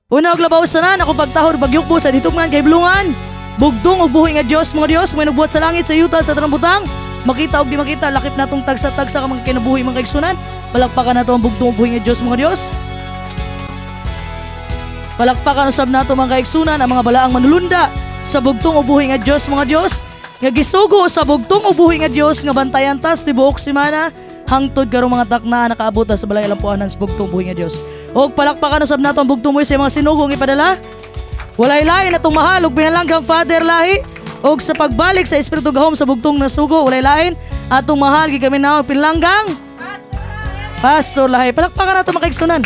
Una og labaw sanan ako pagtahor bagyok po sa ditugnan kay bulungan. Bugtong og buhi nga Dios mga Dios, may nagbuhat sa langit sa yuta sa trambutang. Makita og di makita lakip natong tagsa-tagsa ka mga kinabuhi mga kaigsunan. Palakpakan nato ang bugtong og buhi nga Dios mga Dios. Palakpakan usab nato mga kaigsunan ang mga balaang manulunda sa bugtong og buhi nga Dios mga Dios. Nga gisugo sa bugtong og buhi nga Dios nga bantayan tas tibuok semana hangtod karong mga takna nakaabot sa balay lampuanan sa bugtong buhi nga Dios. Og palakpakan usab nato ang bugtong mo sa mga sinugong ipadala. Walay lain atong mahal og binalanggang Father lahi og sa pagbalik sa Espiritu gahom sa bugtong nasugo walay lain atong mahal gid kami na pinlanggang Pastor lahi. Palakpakan nato mga kaigsunan.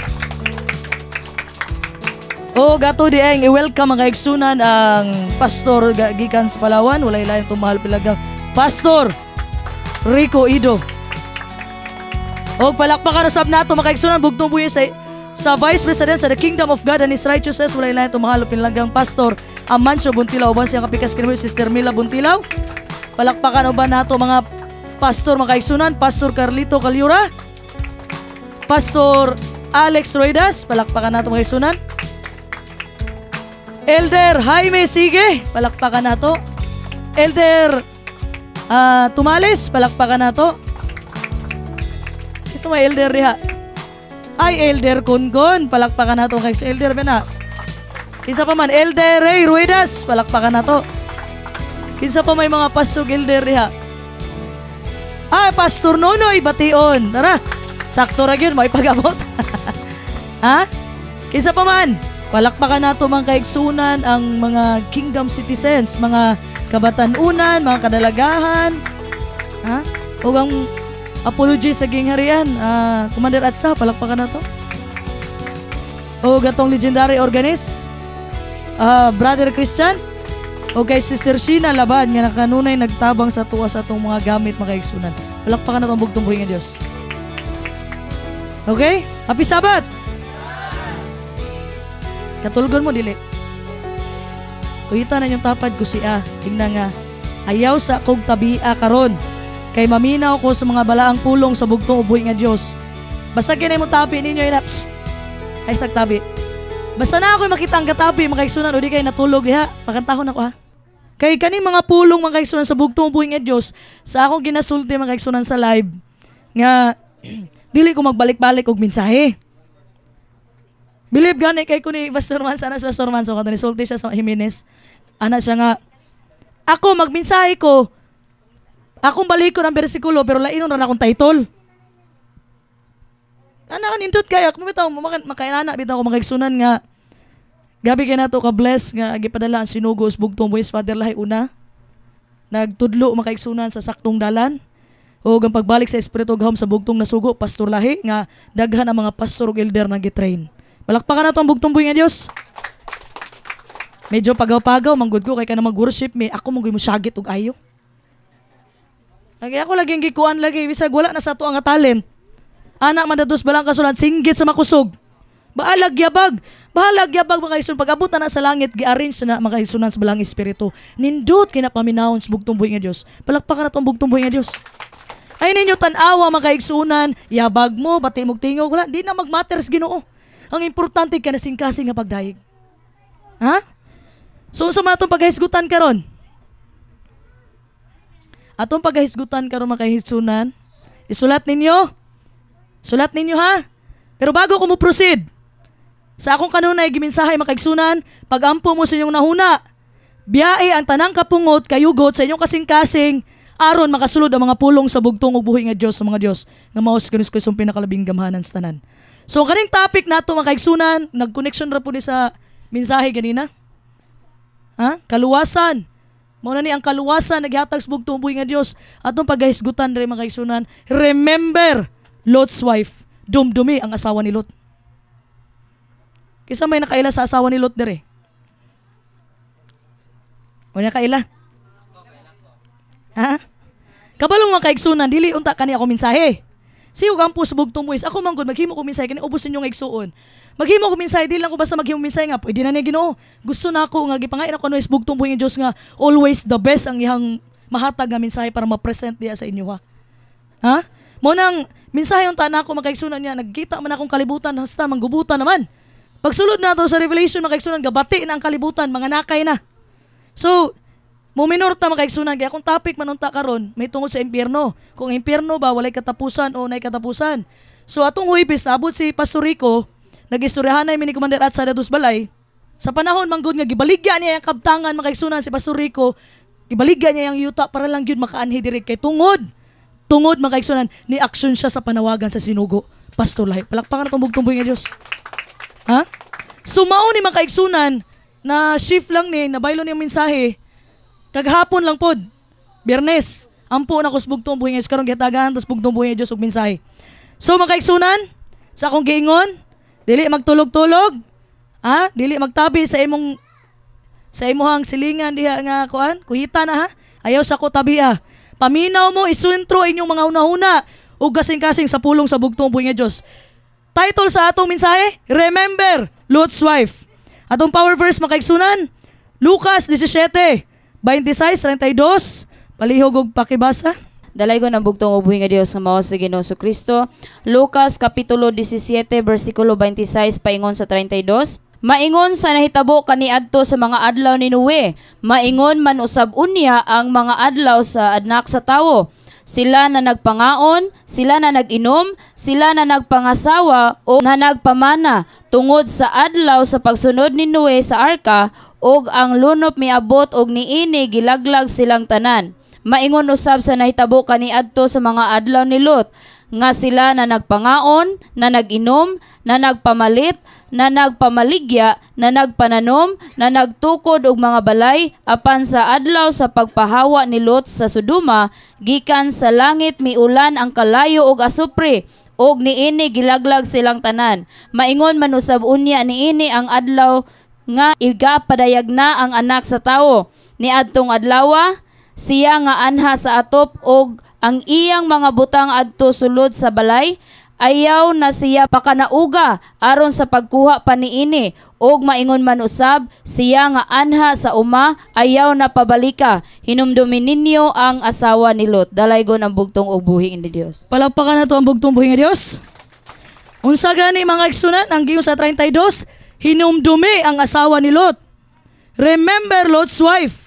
Og ato di ay i-welcome mga kaigsunan ang pastor gikan sa Palawan walay lain atong mahal pinlanggang Pastor Rico Ido. Og palakpakan usab nato mga kaigsunan bugtong buhi sa Vice President sa The Kingdom of God and His Righteousness walay lain tumahalo pinlanggang Pastor Amancio Buntilaw uban siyang kapikas kinamo Sister Mila Buntilaw. Palakpakan uban nato mga pastor mga kaigsunan, Pastor Carlito Calyura, Pastor Alex Roidas, palakpakan nato mga kaigsunan. Elder Jaime Sige, palakpakan nato. Elder Tumales, palakpakan nato. Isa mga elder diha. Ay, Elder Kungon, palakpakan nato kay Elder Bena. Kinsa pa man, Elder Ray Ruedas, palakpakan nato. Kinsa pa may mga pastor Elder diha. Ah, Pastor Nonoy Bation. Tara, sakto ra gyud may pag-abot. Ha? Kinsa pa man, palakpakan nato mga kaigsunan ang mga kingdom citizens, mga kabatanunan, mga kadalagahan. Ha? Ug ang apology sa gingharian, Commander Atsa, palakpakan na to. O gatong legendary organist, Brother Christian, o kay Sister Sheena Laban, nga nakanunay nagtabang sa tuwa sa itong mga gamit mga kaigsunan. Palakpakan na itong bugtong buhi nga Diyos. Okay? Happy Sabbath! Katulgon mo, dili. Kuyita na yung tapad ko siya. Tingnan nga, ayaw sa kong tabia karon. Kay maminaw ko sa mga balaang pulong sa bugtong ubuhi nga Diyos. Basta kinay mo tapi ninyo ina. Ay sagtabi. Basta na ako makita ang gatabi mga kaigsunan o di kayo natulog diha. Pakantahon ako ha. Kay kaning mga pulong mga kaigsunan sa bugtong ubuhi nga Diyos, sa akong ginasulti mga kaigsunan sa live nga dili ko magbalik-balik og mensahe. Believe gani kay ko ni Pastor Manso ana sa Pastor Manso kadto ni sulti siya sa Jimenez. Ana siya nga ako magmensahe ko. Akong balikon ang bersikulo pero lainon ra akong title. Ana nindot kay ako bitaw makainana bitaw ko magaigsunan nga gabi kay nato ka bless nga gipadala ang sinugos bugtong buhis Father lahi una. Nagtudlo makaigsunan sa saktong dalan. O ang pagbalik sa Espiritu gahom sa bugtong nasugo Pastor lahi nga daghan ang mga pastor ug elder na gitrain. Palakpakan nato ang bugtong buhi nga Dios. Medyo pagaw-pagaw manggod ko kay kana mag-worship me ako mong syagit og ayo. Lagi ako laging gikuan lagi bisag wala na sa to ang talent. Anak man dados balang kasulat singgit sa makusog. Bahalag yabag makaigsunan pag-abot na sa langit gi-arrange na makaigsunan sa balang espiritu. Nindot kinapaminawon sa bugtong buhi nga Dios. Palakpakan nato ang bugtong buhi nga Dios. Ay ninyo tan-awa makaigsunan, yabag mo, bati mo tingog wala, di na magmatters Ginoo. Ang importante ka na singkasing nga pagdayeg. Ha? So sa mga itong paghisgutan karon. Atong paghisgutan karon makaigsunan, isulat ninyo. Sulat ninyo ha. Pero bago ko mo proceed, sa akong kanunay gimensahe makaigsunan, pagampo mo sa inyong nahuna. Biyae ang tanang kapungot kayugot sa inyong kasing-kasing aron makasulod ang mga pulong sa bugtong ug buhi nga Dios sa mga Dios nga mao sa Kristo isong pinakalabing gamhanan sa tanan. So kaning topic nato makaigsunan, nag-connection ra pud sa mensahe ganina. Ha? Kaluwasan. Mao na ni ang kaluwasan naghatag sa bugtong buhi nga Dios atong paghisgutan diri makaigsunan. Remember Lot's wife, dumdumi ang asawa ni Lot. Kisa may nakaila sa asawa ni Lot diri. Wala kaila? Ha? Kabalong mga kaigsunan, dili unta kani ako mensahe. Siyo gampo sa bugtong buhis. Ako manggod maghimo ko mensahe kani ubos ninyo nga igsuon. Maghimo ko mensahe dili lang ko basta maghimo mensahe nga pwede na ni Ginoo. Gusto na ako nga gipangain ako sa bugtong buhis nga Dios nga always the best ang ihang mahatag nga mensahe para ma-present diya sa inyo ha. Ha? Mo nang mensahe unta na ako makaigsunan niya nagkita man akong kalibutan hasta manggubutan naman. Pagsulod na to sa Revelation, mga kaigsunan, gabati na ang kalibutan, mga nakay na. So, muminor ta mga kaigsunan, kaya kung topic manunta karon, may tungod sa impyerno. Kung impyerno ba, walay katapusan o nay katapusan. So, atong Huwebes, abot si Pastor Rico, nag-istoryahan na yung mini Commander at sa Dados Balay. Sa panahon manggod nga, gibaligya niya yung kabtangan, mga kaigsunan, si Pastor Rico, gibaligya niya yung yuta para lang yun makaanhi direct kay tungod mga kaigsunan, ni aksyon siya sa panawagan sa sinugo. Pastor Lahi, palakpakan na tumbog-tumboy nga Diyos. Ha? Sumao ni mga kaigsunan na shift lang ni, nabaylo niyang mensahe, kaghapon lang pod, Biyernes, ampo na kus bugtumboy nga Diyos, karong gitagaan, tas bugtumboy nga Diyos og mensahe. So mga kaigsunan, sa akong giingon, dili magtulog-tulog, dili magtabi sa imuhang silingan diha nga kuan, kuhita na ha, ayaw sa ko tabi Paminaw mo, isentro inyong mga una-una o kasing-kasing sa pulong sa bugtumboy nga Diyos. Title sa atong mensahe, Remember Lot's Wife. Atong power verse makaigsunan, Lucas 17, 26-32, palihog og pakibasa. Dalay ko ng bugtong ubuhi nga Dios nga mao sa Ginoo Kristo. Lucas kapitulo 17 bersikulo 26 paingon sa 32. Maingon sa nahitabo kaniadto sa mga adlaw ni Noe. Maingon man usab unya ang mga adlaw sa anak sa tawo. Sila na nagpangaon, sila na nag-inom, sila na nagpangasawa o na nagpamana tungod sa adlaw sa pagsunod ni Noe sa arka og ang lunop miabot og niini gilaglag silang tanan. Maingon usab sa nahitabo kaniadto sa mga adlaw ni Lot nga sila na nagpangaon, na nag-inom, na nagpamalit, na nagpamaligya, na nagpananom, na nagtukod og mga balay apan sa adlaw sa pagpahawa ni Lot sa Sodoma, gikan sa langit miulan ang kalayo og asupre, og niini gilaglag silang tanan. Maingon man usab unya niini ang adlaw nga igapadayag na ang anak sa tawo. Niadtong adlaw siya nga anha sa atop og ang iyang mga butang adto sulod sa balay, ayaw na siya pakanauga aron sa pagkuha pa niini, og maingon man usab siya nga anha sa uma, ayaw na pabalika. Hinumdumin ninyo ang asawa ni Lot. Dalaygon ang bugtong og buhi ni Dios. Palakpakan na to ang bugtong buhi nga Dios. Unsa gani mga igsunan, ang giyon sa 32, hinumdumi ang asawa ni Lot. Remember Lot's wife.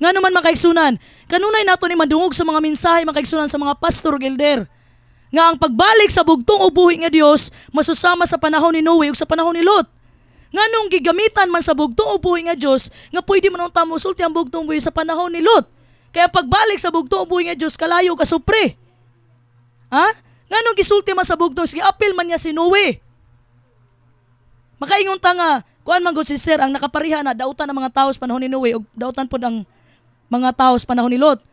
Nga naman mga kaigsunan, kanunay nato ni madungog sa mga mensahe mga kaigsunan sa mga pastor ug elder nga ang pagbalik sa bugtong o buhi nga Dios masusama sa panahon ni Noe ug sa panahon ni Lot. Nganong gigamitan man sa bugtong o buhi nga Dios nga pwede man unta mosulti ang bugtong buhi sa panahon ni Lot. Kaya pagbalik sa bugtong o buhi nga Dios kalayo ka supre. Nganong gisulti man sa bugtong sige apil man niya si Noe. Makaingon ta nga kuan man gud si Sir ang nakapariha na dautan ang mga tawo sa panahon ni Noe ug dautan pod ang mga tao sa panahon ni Lot.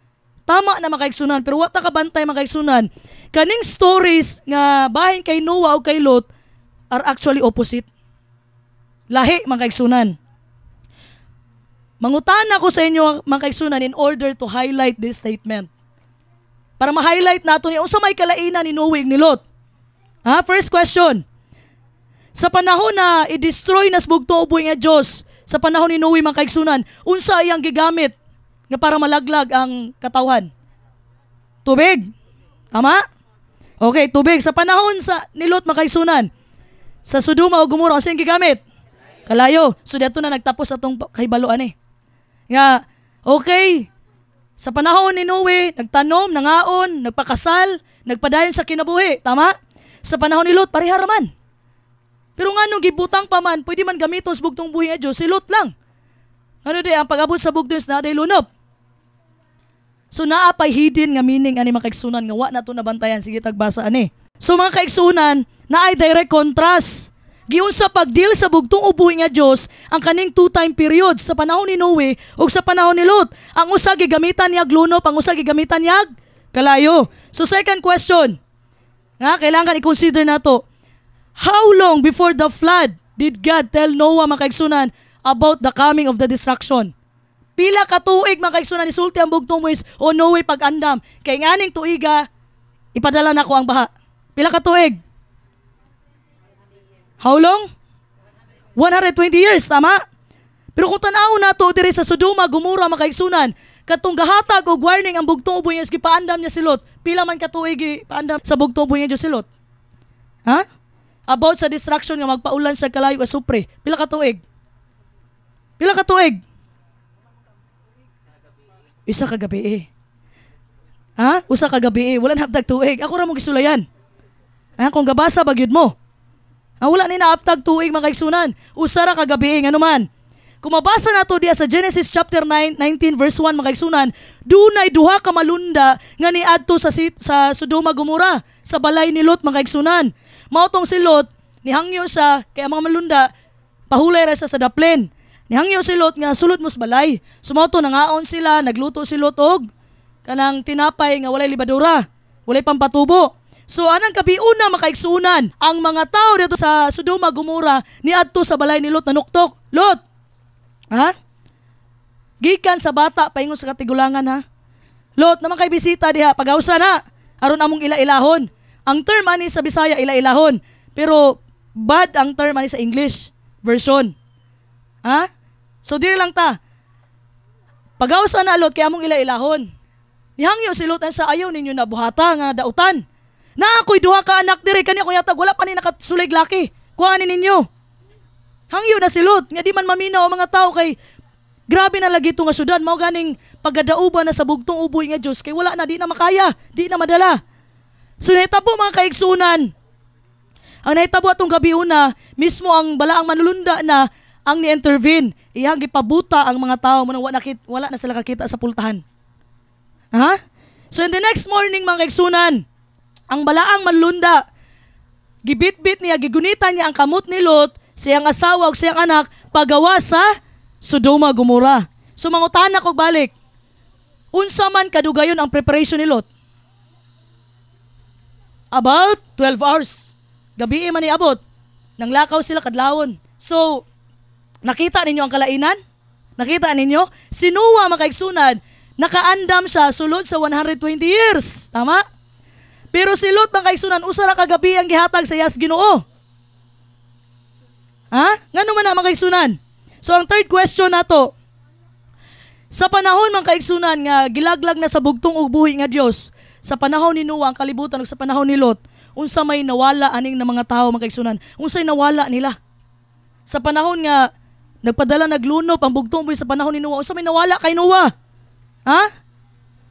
Tama na makaigsunan, pero wata ka bantay makaigsunan. Kaning stories nga bahin kay Noah o kay Lot are actually opposite. Lahi makaigsunan. Mangutana ko sa inyo makaigsunan in order to highlight this statement. Para ma-highlight nato niya unsa may kalainan ni Noah ug ni Lot. First question. Sa panahon na i-destroy nas bugtong uboy nga Dios, sa panahon ni Noah makaigsunan, unsa iyang gigamit nga para malaglag ang katawhan? Tubig. Tama? Okay, tubig. Sa panahon ni Lot makaigsunan, sa Sodoma o Gomora, ang siyang gigamit? Kalayo. So, dito na nagtapos atong kahibaluan Nga, okay, sa panahon ni Noe, nagtanom, nangaon, nagpakasal, nagpadayon sa kinabuhi. Tama? Sa panahon ni Lot, pareha raman. Pero nga nung gibutang pa man, pwede man gamiton sa bugtong buhi nga Diyos, si Lot lang. Ano di, ang pag-abot sa bugtong na day lunop. So naapay hidden nga meaning ani mga kaigsunan nga wa na to nabantayan. Sige tagbasa ani. So mga kaigsunan, naay direct contrast. Giun sa pagdeal sa bugtong ubuhi nga Dios ang kaning two-time period sa panahon ni Noe ug sa panahon ni Lot. Ang usa gigamitan niya lunop, ang usa gigamitan niya kalayo. So second question, nga kailangan i-consider nato. How long before the flood did God tell Noah mga kaigsunan about the coming of the destruction? Pila ka tuig mga kaigsunan isulti ang bugtong Moises o Noe pag-andam. Kay nganing tuiga, ipadala na ko ang baha. Pila ka tuig? How long? 120 years, tama? Pero kung tanaw na to diri sa Sodoma, Gomora mga kaigsunan, katong gahatag og warning ang bugtong uboy nga gipaandam niya si Lot. Pila man ka tuig ipaandam sa bugtong uboy nga si Lot? about sa distraction nga magpaulan sa kalayo ka supre. Pila ka tuig? Pila ka tuig? Isa ka gabi Ha? Usa ka gabi Wala na haptag tuig. Ako ra mo gisulayan. Kung gabasa bagyod mo. Wala ni na haptag tuig mga kaigsunan. Usa ra ka gabi ano man. Kung mabasa nato diya sa Genesis chapter 19 verse 1 mga kaigsunan, dunay duha ka malunda nga niadto sa Sodoma Gomora, sa balay ni Lot mga kaigsunan. Maotong si Lot, nihangyo siya, kaya mga malunda, pahulay ra siya sa daplin. Nihangyo si Lot nga sulod mo sa balay. Sumoto nangaon sila, nagluto si Lot og kanang tinapay nga walay libadura, walay pampatubo. So anang kabiuna makaigsunan, ang mga tao dito sa Sodoma Gomora niadto sa balay ni Lot nanuktok. Lot, gikan sa bata paingon sa katigulangan Lot, naman kay bisita diha, pagawsa na, aron among ila-ilahon. Ang term ani sa Bisaya ila-ilahon, pero bad ang term ani sa English version. So diri lang ta. Pagawsa na Lot kay among ila-ilahon. Nihangyo si Lot sa ayaw ninyo na buhata nga dautan. Na ako'y duha ka anak diri kani ako yatag wala pa ni nakasulig laki. Kuhanin ninyo. Hangyo na si Lot nga di man maminaw ang mga tao kay grabe na lagi ito nga syudad. Mao ganing paggadauban na sa bugtong uboy nga Diyos kay wala na, di na makaya, di na madala. So nahitabo mga kaigsunan, ang nahitabo atong gabi una, mismo ang balaang manulunda na ang ni-intervene. Iyang gipabuta ang mga tao mo wala na sila kakita sa pultahan. So in the next morning mga kaigsunan, ang balaang manulunda, gibit-bit niya, gigunitan niya ang kamot ni Lot, siyang asawa o siyang anak, pagawa sa Sodoma Gomora. So mangutana ko balik, unsa man kadugayon ang preparation ni Lot? About 12 hours. Gabi man niabot. Nanglakaw sila kadlawon. So, nakita ninyo ang kalainan? Nakita ninyo? Si Noah makaigsunan, nakaandam siya sulod sa 120 years. Tama? Pero si Lot makaigsunan, usara kagabi ang gihatag sa iyas Ginoo. Ngano man na makaigsunan? So, ang third question nato, sa panahon mga kaigsunan nga gilaglag na sa bugtong ug buhi nga Dios, sa panahon ni Noah ang kalibutan ug sa panahon ni Lot, unsa may nawala aning na mga tao mga kaigsunan? Unsay nawala nila? Sa panahon nga nagpadala naglunop ang bugtong buhi sa panahon ni Noah, unsa may nawala kay Noah?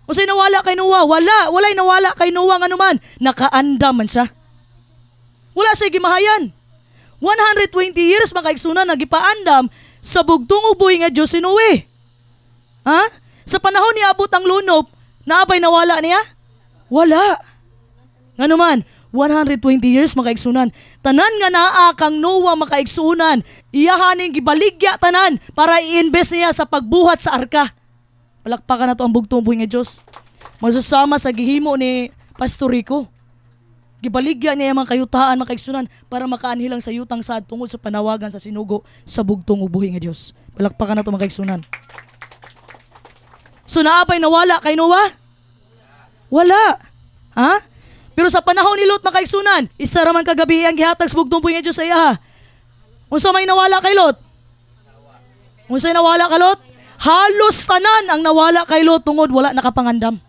Unsay nawala kay Noah? Walay nawala kay Noah nga naman. Nakaandam man siya. Wala siya gimahayan. 120 years mga kaigsunan nagipaandam sa bugtong ug buhi nga Dios si Noe. Sa panahon niya abot ang lunop, naapay nawala niya? Wala. Nga naman, 120 years makaigsunan. Tanan nga naa kang Noah makaigsunan. Iyahaning gibaligya tanan para i-invest niya sa pagbuhat sa arka. Palakpakan na to ang bugtong buhi nga Diyos. Masusama sa gihimo ni Pastor Rico. Gibaligya niya yung mga kayutaan makaigsunan para makaanhilang sa yutang saad tungod sa panawagan sa sinugo sa bugtong buhi nga Diyos. Palakpakan na to makaigsunan. So naapay nawala kay Noah? Wala. Pero sa panahon ni Lot makaigsunan, isa ra man kagabi ang gihatag sa bugtong buhi nga Dios sa iya. Unsa may nawala kay Lot? Unsay nawala kay Lot? Halos tanan ang nawala kay Lot tungod wala nakapangandam.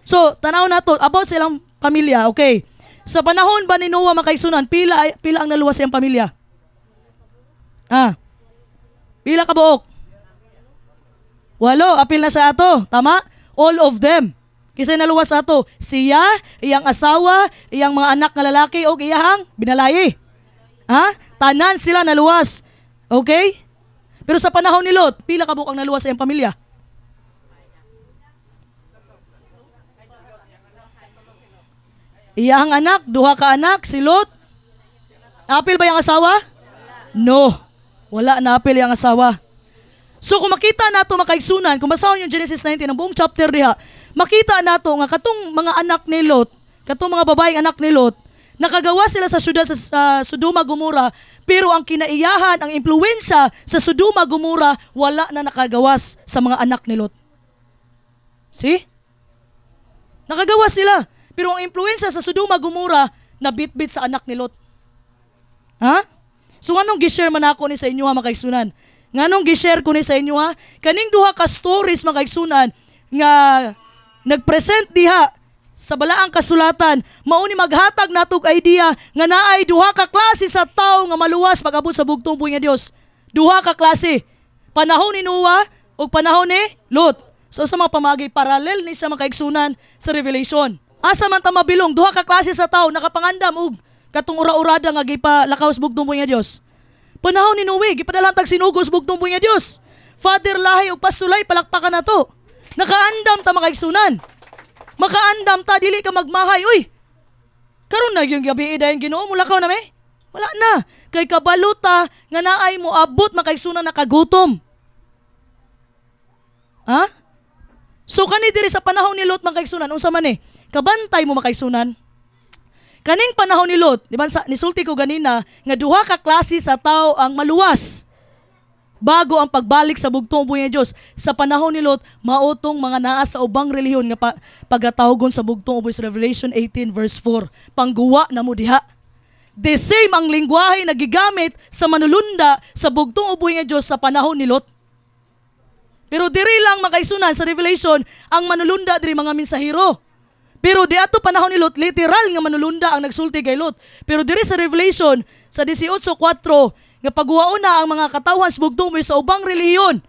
So tanaw nato about silang pamilya, okay? Sa panahon ba ni Noah makaigsunan, pila ang naluwas siyang pamilya? Pila ka buok? 8, apil na sa ato. Tama? All of them. Kisay naluwas ato. Siya, iyang asawa, iyang mga anak na lalaki, o iyahang binalayi. Tanan sila naluwas. Okay? Pero sa panahon ni Lot, pila ka buok ang naluwas sa iyang pamilya? Iyang anak, 2 ka anak, si Lot. Apil ba yung asawa? No. Wala na apil yung asawa. So kung makita nato makaigsunan, kung basahon yung Genesis 19, ang buong chapter diha, makita nato nga katong mga anak ni Lot, katong mga babaeng anak ni Lot, nakagawa sila sa syudad sa Sodoma Gomora, pero ang kinaiyahan, ang impluwensya sa Sodoma Gomora, wala na nakagawas sa mga anak ni Lot. See? Nakagawa sila, pero ang impluwensya sa Sodoma Gomora, nabitbit sa anak ni Lot. So anong gishare man ako ni sa inyo makaigsunan? Nganong gi-share ko ni sa inyo Kaning 2 ka stories makaigsunan nga nagpresent diha sa balaang kasulatan, mao ni maghatag natog idea nga naay duha ka klase sa tawo nga maluwas pag-abot sa bugtong buhi nga Dios. Duha ka klase. Panahon ni Noah ug panahon ni Lot. So sa mga pamagi parallel ni sa mga kaigsunan sa Revelation. Asa man ta mabilong duha ka klase sa tawo nakapangandam og katong ura-urada nga gipalakaw sa bugtong buhi nga Dios. Panahon ni Noe gipadala tag sinugo sa bugtong buhi nga Dios. Father lahi ug pasulay palakpakan nato. Nakaandam ta mga kaigsunan. Makaandam ta, dili ka magmahay. Uy, karon na yung gabi dayon Ginoo, mulakaw na may? Wala na. Kay kabaluta nga naay mo abot makaigsunan nakagutom. Ha? So kani diri sa panahon ni Lot makaigsunan, unsa man eh? Kabantay mo makaigsunan. Kaning panahon ni Lot, di ba nisulti ko ganina nga duha ka klase sa tao ang maluwas. Bago ang pagbalik sa bugtong buhi nga Dios, sa panahon ni Lot, mautong mga naa sa ubang relihiyon nga pagatawgon sa bugtong buhi sa Revelation 18 verse 4. Pangguwa na mo diha. The same ang lingwahe na gigamit sa manulunda sa bugtong buhi nga Dios sa panahon ni Lot. Pero diri lang makaisunan sa Revelation ang manulunda diri mga mensahero. Pero di ato panahon ni Lot, literal nga manulunda ang nagsulti kay Lot. Pero diri sa Revelation sa 18:4 nga pagwaon na ang mga katawhan sa bugtong buhi sa ubang relihiyon.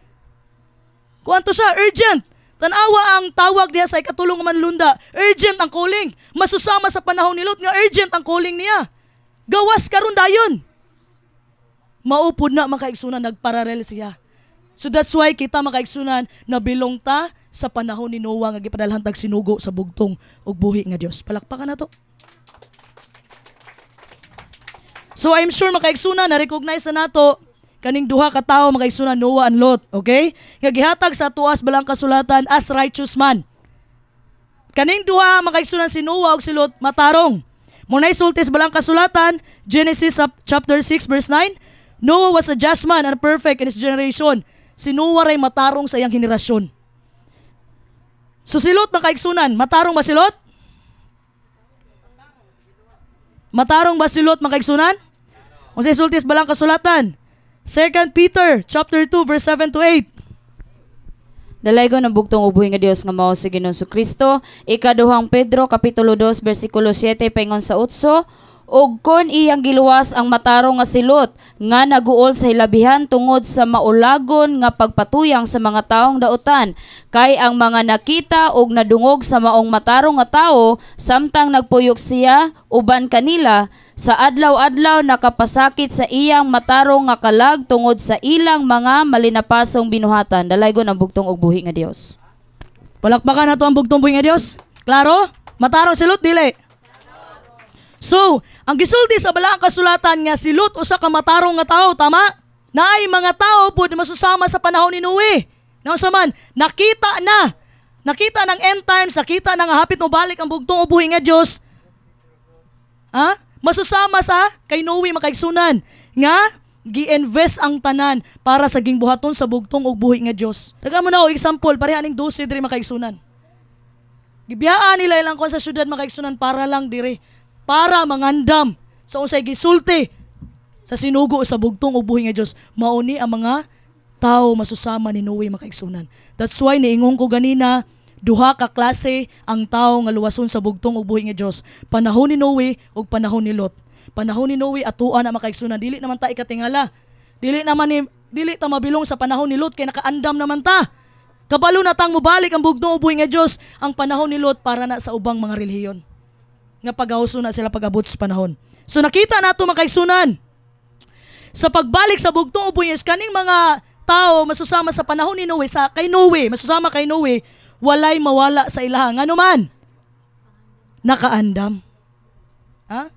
Kuanto siya, urgent. Tanawa ang tawag diha sa ikatulong nga manlunda. Urgent ang calling. Masusama sa panahon ni Lot nga urgent ang calling niya. Gawas karon dayon. Maupod na makaigsunan nagparalel siya. So that's why kita makaigsunan nabilong ta sa panahon ni Noah nga gipadalhan tag sinugo sa bugtong ug buhi nga Dios. Palakpakan nato. So I'm sure makaigsunan na-recognize na nato kaning duha ka tawo makaigsunan Noah and Lot, okay? Nga gihatag sa tuas balang kasulatan as righteous man. Kaning duha makaigsunan si Noah ug si Lot matarong. Munay sulti sa balang kasulatan, Genesis chapter 6 verse 9, Noah was a just man and perfect in his generation. Si Noah ray matarong sa iyang henerasyon. So si Lot makaigsunan, matarong ba si Lot? Matarong ba si Lot makaigsunan? Kung sa isultis balang kasulatan, 2 Peter chapter 2 verse 7 to 8. Dalaygon ang bugtong ubuhi nga Dios nga mao si Ginoong Kristo. Ikaduhang Pedro kapitulo 2 bersikulo 7 paingon sa 8. Og kon iyang giluwas ang matarong nga si Lot nga naguol sa hilabihan tungod sa maulagon nga pagpatuyang sa mga taong dautan, kay ang mga nakita og nadungog sa maong matarong nga tawo samtang nagpuyok siya uban kanila, sa adlaw-adlaw nakapasakit sa iyang matarong nga kalag tungod sa ilang mga malinapasong binuhatan. Dalaygon ang bugtong ug buhi nga Dios. Palakpakan nato ang bugtong buhi nga Dios. Klaro? Matarong si Lot dili. So, ang gisulti sa balaang kasulatan nga si Lot usa ka matarong nga tawo, tama? Naay mga tawo pud masusama sa panahon ni Noe. Nausa man, nakita ng end times, nakita na nga hapit mo balik ang bugtong ubuhi nga Dios. Ha? Masusama sa kay Noe makaigsunan nga gi-invest ang tanan para sa gingbuhaton sa bugtong ug buhi nga Dios. Taga mo na og example, pareha ning 12 diri makaigsunan. Gibiyaan nila ilang kon sa syudad makaigsunan para lang diri, para mangandam sa unsay gisulti sa sinugo sa bugtong ug buhi nga Dios. Mao ni ang mga tawo masusama ni Noe makaigsunan. That's why niingon ko ganina, duha ka klase ang tawo nga luwason sa bugtong ug buhi nga Dios. Panahon ni Noe ug panahon ni Lot. Panahon ni Noe atuan na makaigsunan, dili naman ta ikatingala. Dili ta mabilong sa panahon ni Lot kay nakaandam naman ta. Kabalo na tang mobalik ang bugtong ug buhi nga Dios. Ang panahon ni Lot para na sa ubang mga relihiyon nga pagawso na sila pag-abot sa panahon. So nakita nato makaigsunan sa pagbalik sa bugtong ug buhi nga Dios, kaning mga tao masusama sa panahon ni Noe, masusama kay Noe, walay mawala sa ilaha. Ngano man? Nakaandam. Ha?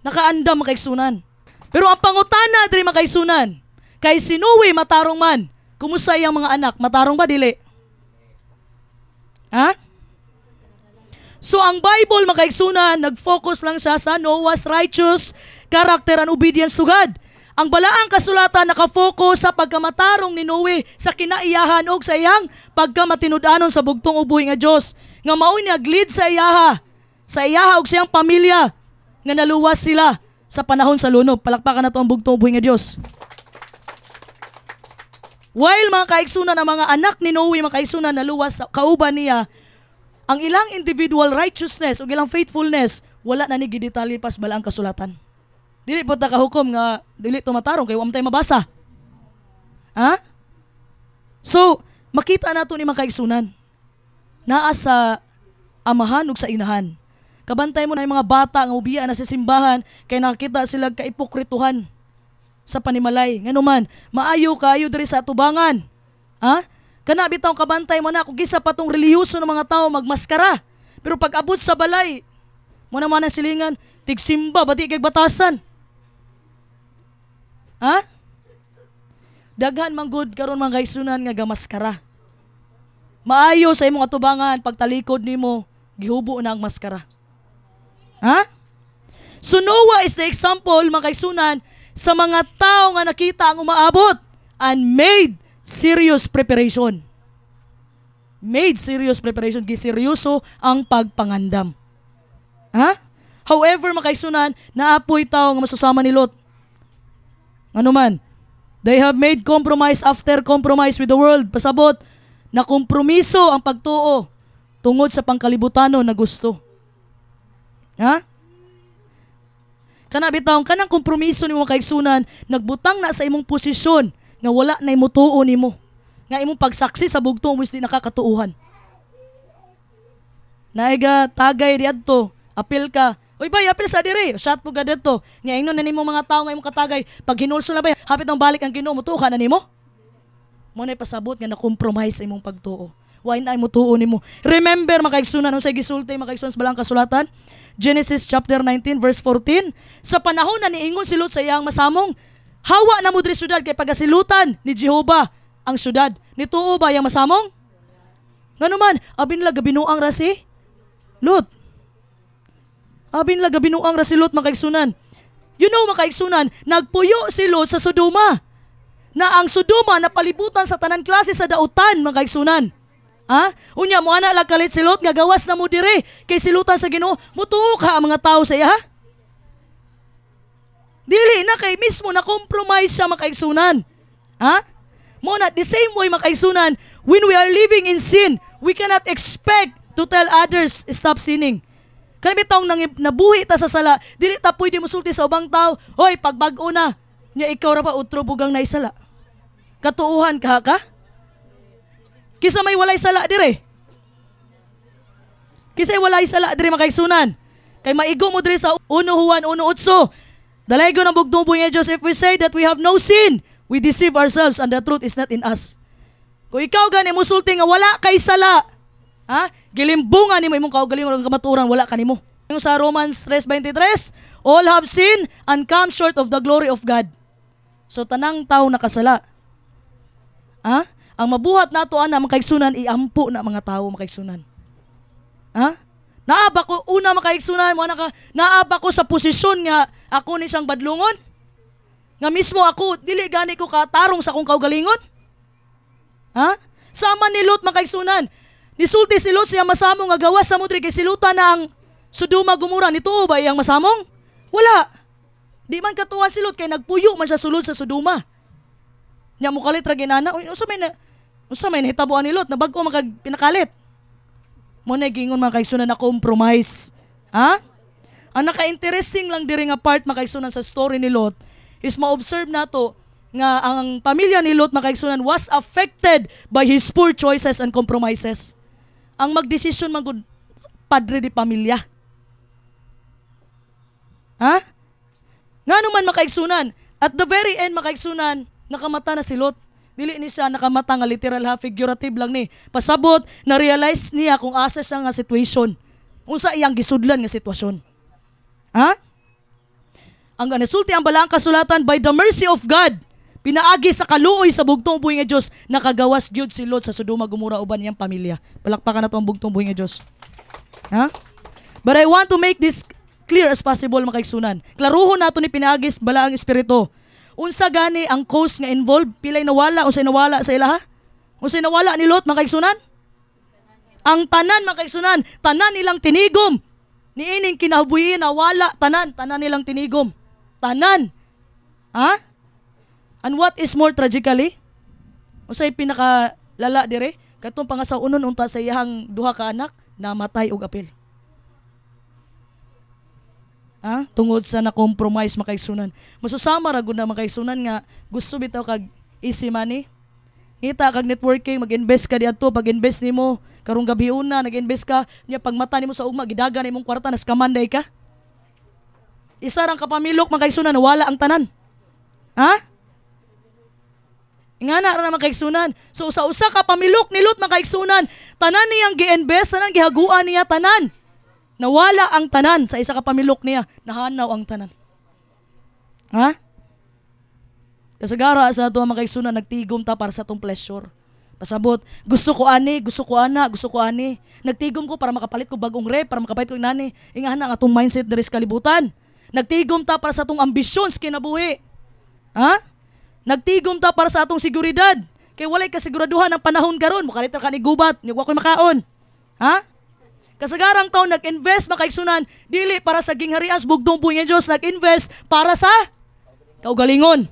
Nakaandam makaigsunan. Pero ang pangutana diri makaigsunan, kay si Noe matarong man, kumusta iyang mga anak? Matarong ba dili? Ha? So ang Bible makaigsunan, nag-focus lang siya sa Noah's righteous character and obedience to God. Ang balaang kasulatan nakafocus sa pagkamatarong ni Noe sa kinaiyahan og sa iyang pagkamatinud-anon sa bugtong ug buhi nga Dios, nga mao'y nag-lead sa iyaha og sa iyang pamilya nga naluwas sila sa panahon sa lunob. Palakpakan nato ang bugtong ug buhi nga Dios. While mga kaigsunan ang mga anak ni Noe makaigsunan naluwas kauban niya, ang ilang individual righteousness o ilang faithfulness, wala na ni gidetalye pas balaang kasulatan. Dili po ta kahukom nga dili tumatarong kay wa man tay mabasa. Ha? So, makita nato ni mga kaigsunan. Naa sa amahan ug sa inahan. Kabantay mo na yung mga bata nga ubiya na sa simbahan kay nakakita sila kaipokrituhan sa panimalay. Nganuman, maayo kaayo diri sa atubangan. Ha? Kana bitaw kabantay mo na kung gisa pa tong relihiyoso ng mga tao magmaskara. Pero pag abot sa balay, mo naman ang silingan, tigsimba, bati kay batasan. Ha? Daghan manggod karon mga kaigsunan nga gamaskara. Maayo sa imong atubangan pagtalikod nimo, gihubo na ang maskara. Ha? So Noah is the example mga kaigsunan sa mga tao nga nakita ang umaabot and made serious preparation. Made serious preparation. Giseryoso ang pagpangandam. Ha? However, makaisunan, naapoy tao nga masusama ni Lot. Ano man? They have made compromise after compromise with the world. Pasabot, na kompromiso ang pagtuo tungod sa pangkalibutano na gusto. Ha? Kana bitaw, kanang kompromiso ni mga kaigsunan, nagbutang na sa imong posisyon nga wala na imutuo nimo. Nga imong pagsaksi sa bugtong wis di nakakatuuhan. Naiga tagay diadto, apil ka. Uy bay, apil sa diri. Shot po ka dito. Nga ingnon na nimo mga tao nga imong katagay. Pag hinulso na bay, hapit ang balik ang Ginoo, mutuo ka na nimo. Mo na pasabot nga na-compromise sa imong pagtuo. Why na imutuo nimo? Remember makaigsunan unsay gisulti makaigsunan sa balang kasulatan? Genesis chapter 19 verse 14. Sa panahon na niingon si Lot sa iyang masamong, hawa na mo diri syudad kay pagasilutan ni Jehova ang syudad. Nituo ba yang masamong? Nganuman, abin la gabinuang ra si Lot. Abin la gabinuang ra si Lot makaigsunan. You know makaigsunan, nagpuyo si Lot sa Sodoma. Na ang Sodoma napalibutan sa tanan klase sa dautan makaigsunan. Ha? Unya mo ana lagkalit si Lot nga gawas na mo dire kay silutan sa Ginoo, mutuo ka ang mga tao sa iya ha? Dili na kay mismo na compromise siya makaigsunan. Ha? Mo na the same way makaigsunan, when we are living in sin, we cannot expect to tell others stop sinning. Kaya bitong nabuhi ta sa sala, dili ta pwede musulti sa ubang tao, hoy pagbag-o na, nya ikaw ra pa utro bugang naisala. Katuuhan ka ka? Kisa may walay sala dire. Kisa walay sala dire makaigsunan. Kay maigo mo dire sa 1 Juan 1:8. Dalaygo ng bugtong buhay nga Diyos, if we say that we have no sin, we deceive ourselves and the truth is not in us. Kung ikaw gani musulti nga wala kay sala, ha? Gilimbungan nimo imong kaugalingon ug kamatuoran wala kanimo. Sa Romans 3:23, all have sinned and come short of the glory of God. So tanang tao nakasala. Ha? Ang mabuhat nato ana makaigsunan iampo na mga tao makaigsunan. Ha? Naaba ko una makaigsunan mo naka naaba ko sa posisyon nga ako ni siyang badlungon. Nga mismo ako dili gani ko katarong sa akong kaugalingon. Ha? Sama ni Lot makaigsunan. Nisulti si Lot siya masamong nga gawas sa mudri kay silutan na ang Sodoma Gomora. Nituo ba iyang masamong? Wala. Di man katuwan si Lot kay nagpuyo man siya sulod sa Sodoma. Nya mo kalit ra ginana. Unsa may nahitabuan ni Lot na bag-o pinakalit. Mo na gingon mga kaigsunan na compromise. Ha? Ang naka-interesting lang diri nga part makaigsunan sa story ni Lot is ma-observe nato nga ang pamilya ni Lot makaigsunan was affected by his poor choices and compromises. Ang magdesisyon magud padre di pamilya. Ha? Ngano man makaigsunan, at the very end makaigsunan, nakamata na si Lot. Dili ni siya nakamata nga literal ha, figurative lang ni. Pasabot, na-realize niya kung asa siya nga situation. Unsa iyang gisudlan nga sitwasyon. Ha? Ang nasulti ang balaang kasulatan, by the mercy of God, pinaagi sa kaluoy sa bugtong buhi nga Dios, nakagawas gyud si Lot sa Sodoma Gomora uban iyang pamilya. Palakpakan nato ang bugtong buhi nga Dios. Ha? But I want to make this clear as possible makaigsunan. Klaruhon nato ni pinaagis balaang espiritu. Unsa gani ang cause nga involved? Pilay nawala, unsay nawala sa ilaha? Unsay nawala ni Lot makaigsunan? Ang tanan makaigsunan, tanan nilang tinigom. Niining kinabuhi nawala tanan nilang tinigom. Tanan. Ha? And what is more tragically? Unsay pinaka lala dire? Katong pangasaunon unta sa iyang duha ka anak, namatay og apil. Tungod sa na-compromise makaigsunan. Masusama ra gud na makaigsunan nga gusto bitaw kag easy money. Ngita kag networking, mag-invest ka diadto, pag-invest nimo karong gabi una, nag-invest ka, nya pag mata nimo sa ugma gidagan imong kwarta nas kamanday ka. Isa rang kapamilok makaigsunan wala ang tanan. Ingana ra na makaigsunan. So usa ka pamilok ni Lot makaigsunan, tanan niyang gi-invest, tanan gihaguan niya tanan. Nawala ang tanan sa isa ka pamilok niya, nahanaw ang tanan. Kasagara sa ato makaigsunan, nagtigom ta para sa atong pleasure. Pasabot, gusto ko ani, gusto ko ana, gusto ko ani. Nagtigom ko para makapalit ko bagong rep, para makapalit ko nani. Ingana ang atong mindset diri sa kalibutan. Nagtigom ta para sa atong ambisyon sa kinabuhi. Nagtigom ta para sa atong seguridad. Kay walay kasiguraduhan ang panahon karon, mukalit ka ni gubat, ni wa koy makaon. Kasagarang taon nag-invest makaigsunan, dili para sa gingharias bugtong buhi nga Dios, nag-invest para sa kaugalingon.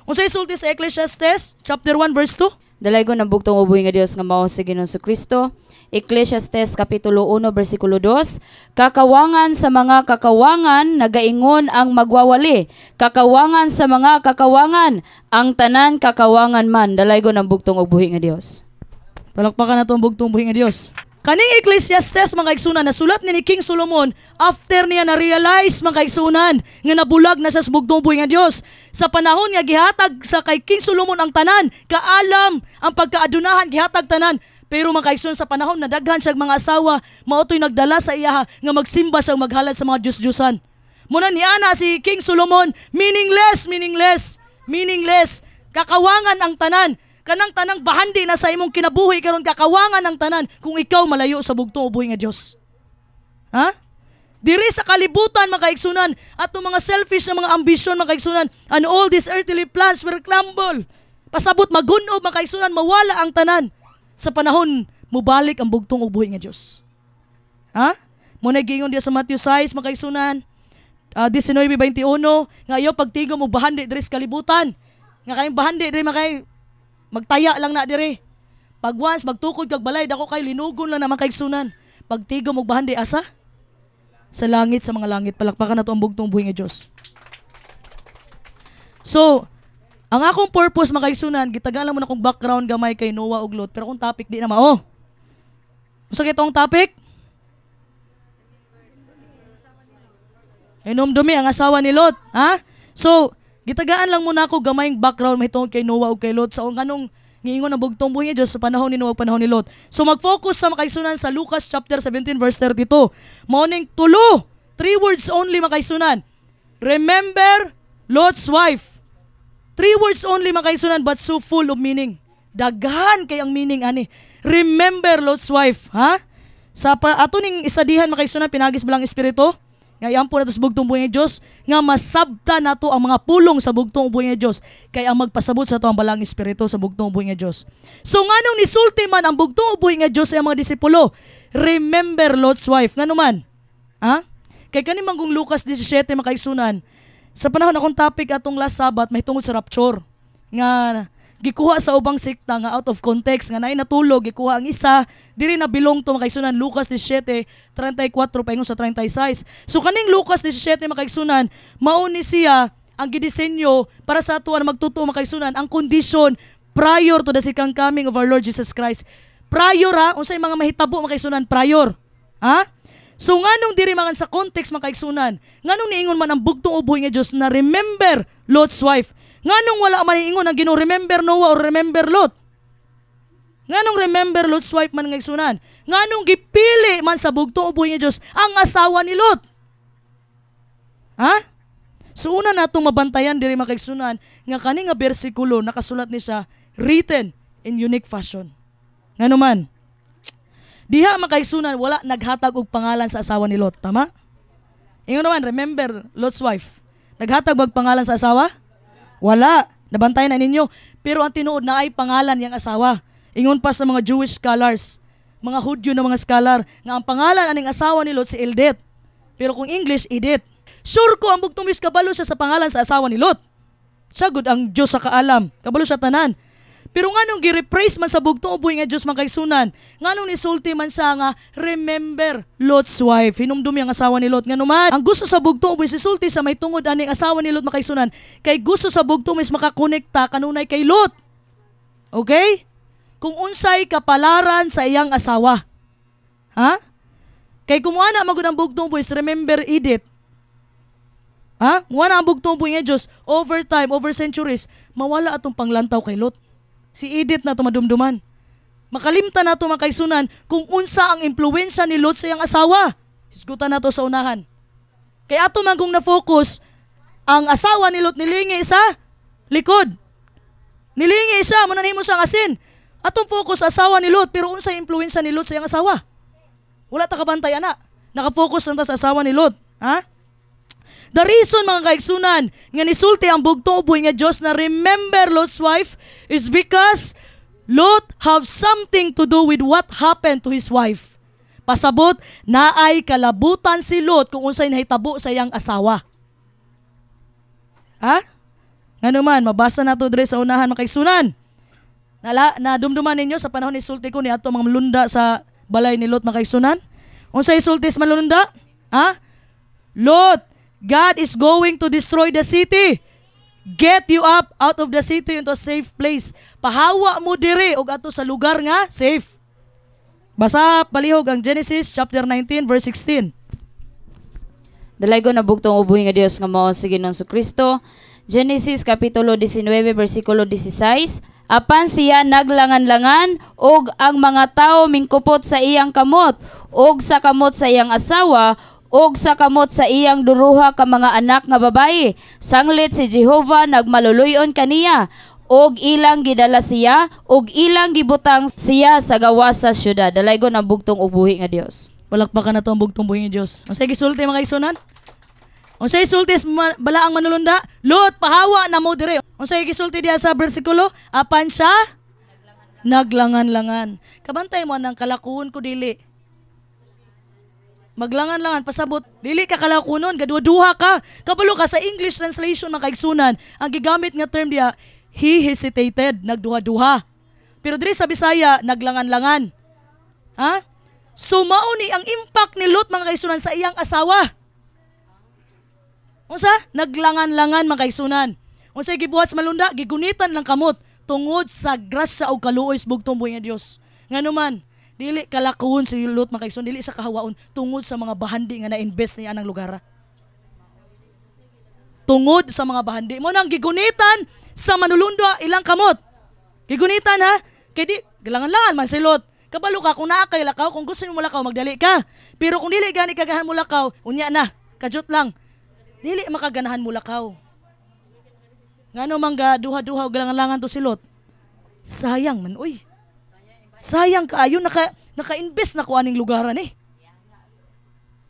Unsay sulti sa Ecclesiastes chapter 1 verse 2? Dalay ko ng bugtong ubuhi nga Dios nga mao si Ginoong Kristo. Ecclesiastes kapitulo 1 bersikulo 2, kakawangan sa mga kakawangan nagaingon ang magwawali, kakawangan sa mga kakawangan ang tanan kakawangan man. Dalay ko ng bugtong ubuhi nga Dios. Palakpakan nato ang bugtong ubuhi nga Dios. Kaning Ecclesiastes mga kaigsunan, nasulat ni King Solomon after niya na-realize mga kaigsunan nga nabulag na siya sa bugtong buhi nga Dios. Sa panahon nga gihatag sa kay King Solomon ang tanan, kaalam ang pagkaadunahan gihatag tanan. Pero mga kaigsunan sa panahon na daghan siya mga asawa, maotoy nagdala sa iya nga magsimba siya maghalad sa mga Diyos-Diyosan. Muna ni ana si King Solomon, meaningless. Kakawangan ang tanan. Kanang tanang bahandi na sa imong kinabuhi karon kakawangan ang tanan kung ikaw malayo sa bugtong ubuhi nga Dios. Diri sa kalibutan makaigsunan atong mga selfish na mga ambisyon makaigsunan, and all these earthly plans will crumble. Pasabot magunob makaigsunan, mawala ang tanan. Sa panahon mubalik ang bugtong ubuhi nga Dios. Muna giingon diya sa Matthew 6 makaigsunan 19:21 nga iyo pagtigom og bahandi diri sa kalibutan. Nga kayong bahandi diri magtaya lang na dire. Pag once magtukod kag balay dako kay linugon lang na makaigsunan. Pagtigom og bahandi asa? Sa langit, sa mga langit. Palakpakan nato ang bugtong buhi nga Dios. So, ang akong purpose makaigsunan, gitagalan mo na kong background gamay kay Noah ug Lot, pero kung topic di na mao. Usa kitong topic? Inomdumi ang asawa ni Lot, So, gitagaan lang muna ako gamayng background mahitungod kay Noah ug kay Lot sa kanong giingon ang bugtong buhi nga Dios sa panahon ni Noah ug panahon ni Lot. So mag-focus sa makaigsunan sa Lucas chapter 17 verse 32. Morning 3 words only makaigsunan. Remember Lot's wife. 3 words only makaigsunan but so full of meaning. Daghan kay ang meaning ani. Remember Lot's wife, Sa ato ning istadihan makaigsunan pinagis bilang espiritu. Nga iampo nato sa bugtong buhi nga Dios nga masabta nato ang mga pulong sa bugtong buhi nga Dios kay ang magpasabot sa ato ang balang espiritu sa bugtong buhi nga Dios. So nganong nisulti man ang bugtong buhi nga Dios sa mga disipulo, remember Lot's wife. Ngano man? Kay kani manggong Lucas 17 makaigsunan. Sa panahon akong topic atong last Sabbath mahitungod sa rapture nga gikuha sa ubang sekta nga out of context nga naay natulog gikuha ang isa diri na bilong to makaigsunan Lucas 17:34 paingon sa 36. So kaning Lucas 17 makaigsunan mao ni siya ang gidisenyo para sa ato ang magtuto makaigsunan ang condition prior to the second coming of our Lord Jesus Christ. Prior unsay mga mahitabo makaigsunan prior. So nganong diri man sa context makaigsunan nganong niingon man ang bugtong uboy nga Dios na remember Lot's wife. Nganong wala man iingon ang Ginoo remember Noah or remember Lot? Nganong remember Lot's wife man nga igsunan? Nganong gipili man sa bugtong uboy nga Dios ang asawa ni Lot? So una natong mabantayan diri makaigsunan nga kani nga bersikulo nakasulat ni siya written in unique fashion. Ngano man? Diha makaigsunan wala naghatag og pangalan sa asawa ni Lot, tama? Ingon naman remember Lot's wife. Naghatag bag pangalan sa asawa? Wala. Nabantayan na ninyo. Pero ang tinuod na ay pangalan yang asawa. Ingon pa sa mga Jewish scholars, mga Hudyo na mga scholar, nga ang pangalan aning asawa ni Lot si Eldet. Pero kung English, Edith. Sure ko ang bugtong kabalo siya sa pangalan sa asawa ni Lot. Siya gud ang Diyos sa kaalam. Kabalo siya tanan. Pero nga nung gi-rephrase man sa bugtong ubuhi nga Dios mga kaigsunan, nga nung nisulti man siya nga remember Lot's wife, hinumdum yung asawa ni Lot. Nga naman, ang gusto sa bugtong ubuhi sisulti sa may tungod aning asawa ni Lot mga kaigsunan, kay gusto sa bugtong is makakonekta kanunay kay Lot. Okay? Kung unsay kapalaran sa iyang asawa. Ha? Kay kumuha na magud ang bugtong ubuhi, remember Edith. Ha? Wala ang bugtong ubuhi nga Dios over time, over centuries, mawala atong panglantaw kay Lot. Si Edith na tumadumduman. Makalimta na ito mga kaigsunan kung unsa ang impluensya ni Lot sa iyang asawa. Hisgutan na ito sa unahan. Kaya ato man kung na-focus, ang asawa ni Lot nilingi sa likod. Nilingi siya, mananimo siyang asin. Atong focus asawa ni Lot, pero unsa impluensya ni Lot sa iyang asawa? Wala ta kabantay ana. Nakafocus lang ta sa asawa ni Lot. Ha? The reason mga kaigsunan nga nisulti ang bugtong ubuhi nga Dios na remember Lot's wife is because Lot have something to do with what happened to his wife. Pasabot, naay kalabutan si Lot kung unsay nahitabo sa iyang asawa. Ha? Nga naman, mabasa na ito sa unahan mga kaigsunan. Nadumduman ninyo sa panahon ni sulti ko ni ato mga malunda sa balay ni Lot mga kaigsunan. Unsay sulti sa malunda? Ha? Lot, God is going to destroy the city. Get you up out of the city into a safe place. Pahawa mo diri og ato sa lugar nga safe. Basa palihog ang Genesis chapter 19 verse 16. Dalaygo na bugtong ubuhi nga Dios nga mao si Ginoong Kristo. Genesis kapitulo 19 bersikulo 16. Apan siya naglangan-langan og ang mga tao mingkupot sa iyang kamot og sa kamot sa iyang asawa og sa kamot sa iyang duruha ka mga anak nga babayi. Sanglit si Jehovah nagmaluluyon kaniya, og ilang gidala siya, og ilang gibutang siya sa gawas sa syudad. Dalaygon ang bugtong ubuhi nga Dios. Palakpakan na to ang bugtong ubuhi nga Dios. Unsay gisulti mga kaigsunan? Unsay gisulti balaang manulunda? Lot, pahawa na mo dire. Unsay gisulti diha sa bersikulo? Apan siya naglangan-langan. Kabantay mo nang kalakuon ko dili. Maglangan-langan, pasabot, dili ka kalakunon, gadwa-duha ka. Kabalo ka sa English translation ng kaigsunan, ang gigamit nga term diya, he hesitated, nagduha-duha. Pero diri sa Bisaya, naglangan-langan. Ha? So mauni ang impact ni Lot mga kaigsunan sa iyang asawa. Unsa? Naglangan-langan mga kaigsunan. Unsa gibuhat sa malunda, gigunitan lang kamot tungod sa grasya o kaluoy sa bugtong buhi nga Dios. Nganuman, dili kalakuon si Lot mga kaigsunan, dili sa kahawaon tungod sa mga bahandi nga na-invest niya anang lugar. Tungod sa mga bahandi mo nang gigunitan sa manulundo ilang kamot. Gigunitan ha? Kay di galangan-langan man si Lot. Kabalo ka kung naa kay lakaw, kung gusto mo lakaw magdali ka. Pero kung dili gani kagahan mo lakaw, unya na, kajut lang. Dili makaganahan mo lakaw. Ngano man ga duha-duha og galangan-langan to si Lot. Sayang man uy. Sayang kaayo naka-invest na ko aning lugaran eh.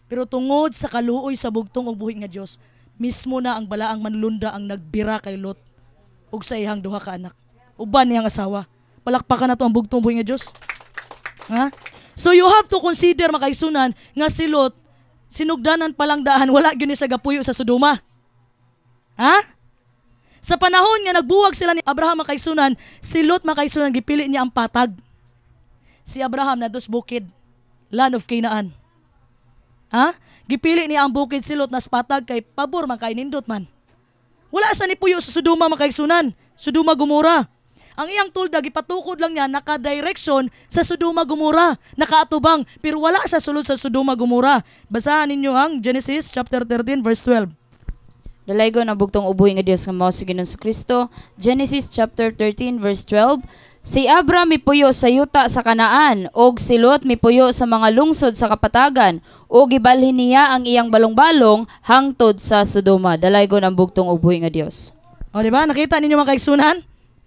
Pero tungod sa kaluoy sa bugtong og buhi nga Dios, mismo na ang balaang manlunda ang nagbira kay Lot ug sa iyang duha ka anak. Uban niyang asawa. Palakpakan na to ang bugtong buhi nga Dios. Ha? So you have to consider mga kaigsunan nga si Lot sinugdanan palang daan wala gyud ni sa gapuyo sa Sodoma. Ha? Sa panahon nga nagbuwag sila ni Abraham mga kaigsunan, si Lot mga kaigsunan gipili niya ang patag. Si Abraham na dos bukid, land of Canaan. Ha? Gipili niya ang bukid si Lot na patag kay pabor man kay nindot man. Wala sa ni puyo sa Sodoma mga kaigsunan, Sodoma Gomora. Ang iyang tulda gipatukod lang niya naka-direction sa Sodoma Gomora, nakaatubang pero wala sa sulod sa Sodoma Gomora. Basahan ninyo ang Genesis chapter 13 verse 12. Dalaygo na bugtong ubuhi nga Dios nga mao si Ginoong Kristo. Genesis chapter 13 verse 12. Si Abram mipuyo sa yuta sa Kanaan, og si Lot mipuyo sa mga lungsod sa kapatagan, og gibalhin niya ang iyang balong-balong hangtod sa Sodoma. Dalaygo ang bugtong ubuhi nga Dios. O diba, nakita ninyo mga kaigsunan?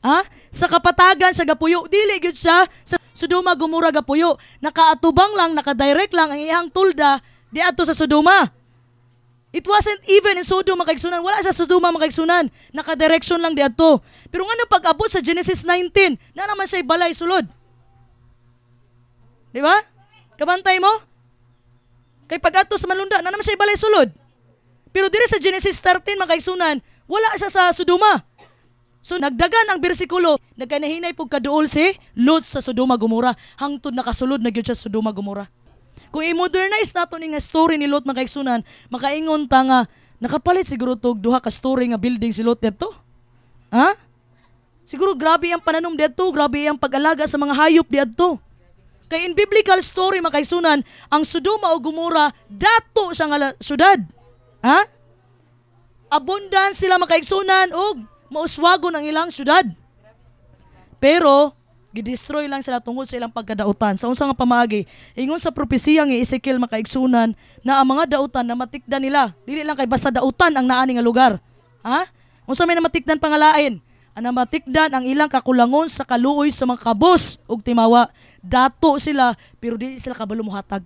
Ha? Sa kapatagan sa gapuyo, dili gyud siya sa Sodoma Gomora gapuyo. Nakaatubang lang, nakadirect lang ang iyang tulda di adto sa Sodoma. It wasn't even in Sodom mga kaigsunan. Wala sa Sodoma mga kaigsunan. Naka-direction lang di adto. Pero nga pag-abot sa Genesis 19, na naman siya balay sulod. Di ba? Kabantay mo? Kay pag-ato sa malunda, na naman siya balay sulod. Pero diri sa Genesis 13 mga kaigsunan, wala siya sa Sodoma. So nagdagan ang bersikulo, nagkanahinay pug kaduol si Lot sa Sodoma Gomora, hangtod nakasulod na gyud siya sa Sodoma Gomora. Kung i-modernize nato ni nga story ni Lot mga kaigsunan, makaingon ta nga nakapalit siguro tog duha ka story nga building si Lot dito. Ha? Siguro grabe ang pananom dito, grabe ang pag-alaga sa mga hayop dito. Kay in biblical story mga kaigsunan, ang Sodoma o Gomora dato siya nga syudad. Ha? Abundant sila mga kaigsunan og mauswagon ang ilang syudad. Pero gidestroy lang sila tungod sa ilang pagkadautan. Sa unsa nga pamaagi, ingon sa propesiya nga Ezekiel makaigsunan na ang mga dautan na matikdan nila, dili lang kay basta dautan ang naani nga lugar. Ha? Unsa may namatikdan pangalain? Ang namatikdan ang ilang kakulangon sa kaluoy sa mga kabos ug timawa. Dato sila pero dili sila kabalo mohatag.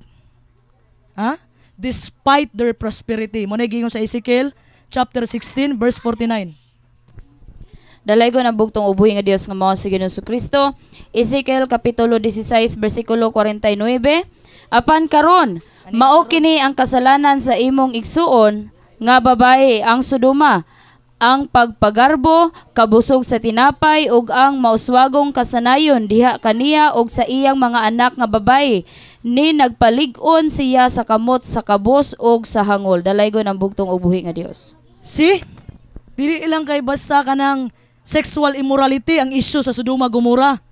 Ha? Despite their prosperity. Mo na gingon sa Ezekiel chapter 16 verse 49. Dalay ko na bugtong ubuhi nga Dios nga mao si Ginoong Kristo. Ezekiel kapitulo 16 bersikulo 49. Apan karon, mao kini ang kasalanan sa imong igsuon nga babae ang Sodoma, ang pagpagarbo, kabusog sa tinapay ug ang mauswagong kasanayon diha kaniya ug sa iyang mga anak nga babae, ni nagpalig-on siya sa kamot sa kabos ug sa hangol. Dalay ko ng bugtong ubuhi nga Dios. See? Dili ilang kay basta kanang sexual immorality ang issue sa Sodoma Gomora.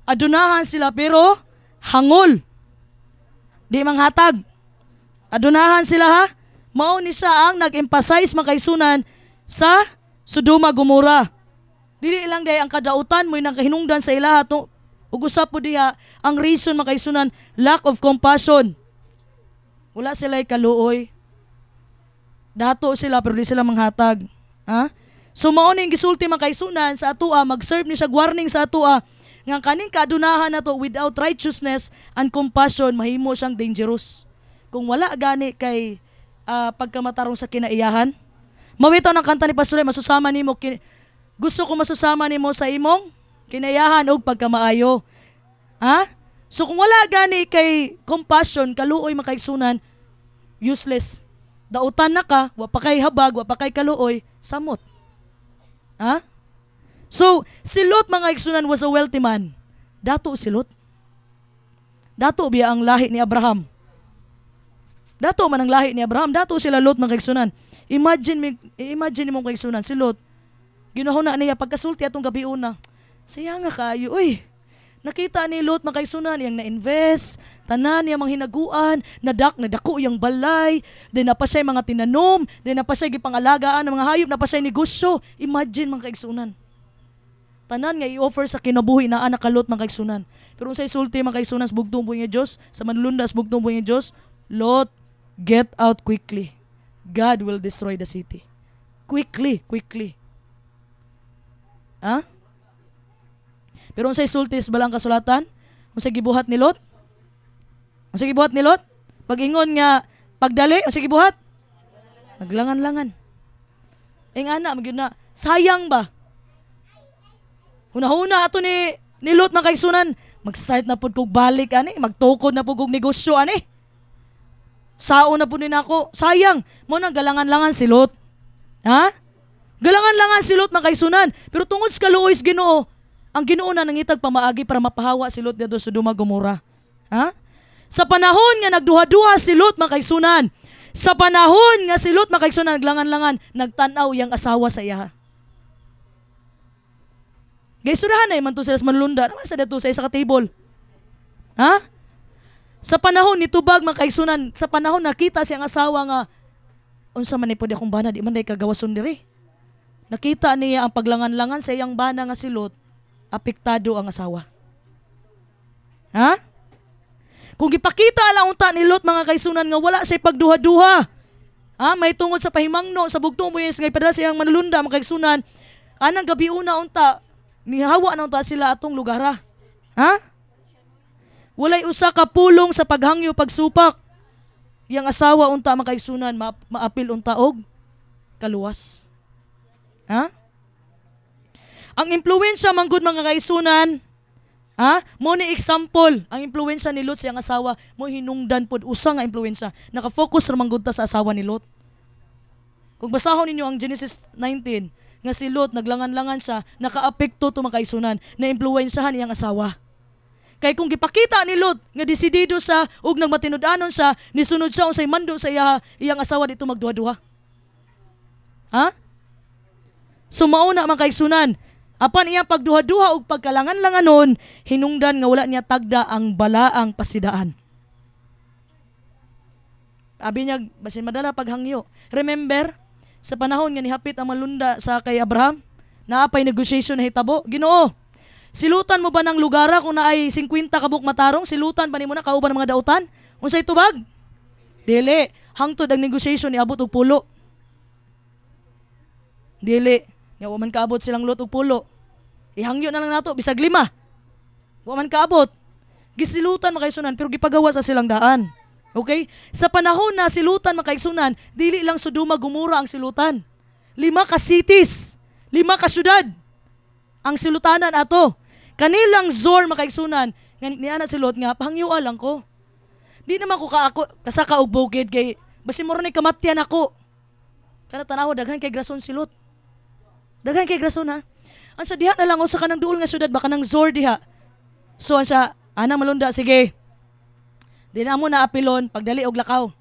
Adunahan sila pero hangol. Di manghatag. Adunahan sila ha. Mao ni siya ang nag-emphasize makaisunan sa Sodoma Gomora. Dili lang day ang kadautan mo'y nakahinungdan sa ilaha to. Ug usap po diha ang reason makaisunan lack of compassion. Wala sila kaluoy. Dato sila pero di sila manghatag. Ha? So mao ning gisulti makaisunan sa atoa, mag-serve ni siya warning sa atoa nga kaning kaadunahan nato without righteousness and compassion mahimo siyang dangerous. Kung wala gani kay pagkamatarong sa kinaiyahan, mawitaw ng kanta ni Pastor, masusama nimo gusto ko masusama nimo sa imong kinaiyahan og pagkamaayo. Ha? So kung wala gani kay compassion, kaluoy makaigsunan, useless. Dautan na ka, wa pa kay habag, wa pa kay kaluoy, samot. Ha? So, si Lot mga igsunan was a wealthy man. Dato si Lot. Dato biya ang lahi ni Abraham. Dato man ang lahi ni Abraham. Dato sila Lot mga igsunan. Imagine mo mga igsunan, si Lot, ginahuna niya pagkasulti atong gabi una. Saya nga kayo, uy, nakita ni Lot mga igsunan, yang na-invest, tanan niya mga hinaguan, nadako yung balay, din na pa siya mga tinanom, din na pa siya gipangalagaan ng mga hayop, na pa siya negosyo. Imagine mga kaigsunan. Tanan nga i-offer sa kinabuhi na anak ka Lot mga kaigsunan. Pero sa isulti mga kaigsunan, bugtong buhay nga Diyos, sa manlundas bugtong buhay nga Diyos, Lot, get out quickly. God will destroy the city. Quickly. Ha? Pero unsay sultis balang kasulatan? Unsay gibuhat ni Lot? Pag-ingon nga pagdali, unsay gibuhat? Naglangan-langan. Ing ana magyud na sayang ba? Hunahuna ato ni Lot na kaigsunan, mag-start na pud kog balik ani, magtukod na pud kog negosyo ani. Sao na pud ni nako. Sayang, mo nang galangan-langan si Lot. Ha? Galangan-langan si Lot na kaigsunan, pero tungod sa kaluoy sa Ginoo, ang Ginoo na nangitag pamaagi para mapahawa si Lot dito sa Sodoma Gomora. Ha? Sa panahon nga nagduha-duha si Lot makaigsunan, sa panahon nga si Lot makaigsunan naglangan-langan, nagtan-aw iyang asawa sa iya. Gaysurahan ay man to sila sa manlunda, naman sa dito sa isa ka table. Ha? Sa panahon ni tubag makaigsunan, sa panahon nakita siyang asawa nga unsa man ni pud akong bana, di man day kagawason diri. Nakita niya ang paglangan-langan sa iyang bana nga si Lot, apektado ang asawa. Ha? Kung gipakita lang unta ni Lot mga kaisunan nga wala siya pagduha-duha. Ha? May tungod sa pahimangno sa bugtong mo nga ipadala siyang manlunda mga kaisunan. Anang gabi una unta, nihawa na unta sila atong lugar. Ha? Walay usa ka pulong sa paghangyo pagsupak. Yang asawa unta mga kaisunan maapil unta og kaluwas. Ha? Ang impluwensya manggod mga kaisunan, ha? Mo ni example, ang impluwensya ni Lot sa iyang asawa, mo hinungdan pod usa nga impluwensya. Naka-focus ra manggod ta sa asawa ni Lot. Kung basahon ninyo ang Genesis 19, nga si Lot naglangan-langan siya, nakaapekto to mga kaigsunan, na impluwensyahan iyang asawa. Kay kung gipakita ni Lot nga desidido siya ug nagmatinud-anon siya, nisunod siya unsay mando sa iyang asawa dito magduha-duha. Ha? So mauna mga kaigsunan, apan iyang pagduha-duha ug pagkalangan-langanon, hinungdan nga wala niya tagda ang balaang pasidaan. Abi niya, basin madala paghangyo. Remember, sa panahon nga nihapit ang malunda sa kay Abraham, naapay negotiation na hitabo, Ginoo, silutan mo ba ng lugara kung na ay 50 kabuk matarong? Silutan ba ni mo na kauban ng mga dautan? Unsay tubag? Dili. Hangtod ang negotiation ni abot og pulo. Dili. Nga waman kaabot silang Lot og pulo. Ihangyo na lang nato bisag 5. Waman kaabot. Gisilutan makaigsunan pero gipagawa sa silang daan. Okay? Sa panahon na silutan makaigsunan, dili lang Sodoma Gomora ang silutan. 5 ka cities, 5 ka syudad ang silutanan ato. Kanilang Zor makaigsunan, nga niana si Lot nga pahangyuan lang ko. Di naman ko kasaka og bukid kay basi mo ron kamatyan ako. Kana tanaw daghan kay grason si Lot. Daghan kay grason ha. Ang sa diha na lang usa kanang duol nga syudad baka nang Zor diha. So siya ana malunda sige. Di na mo na apilon pagdali og lakaw.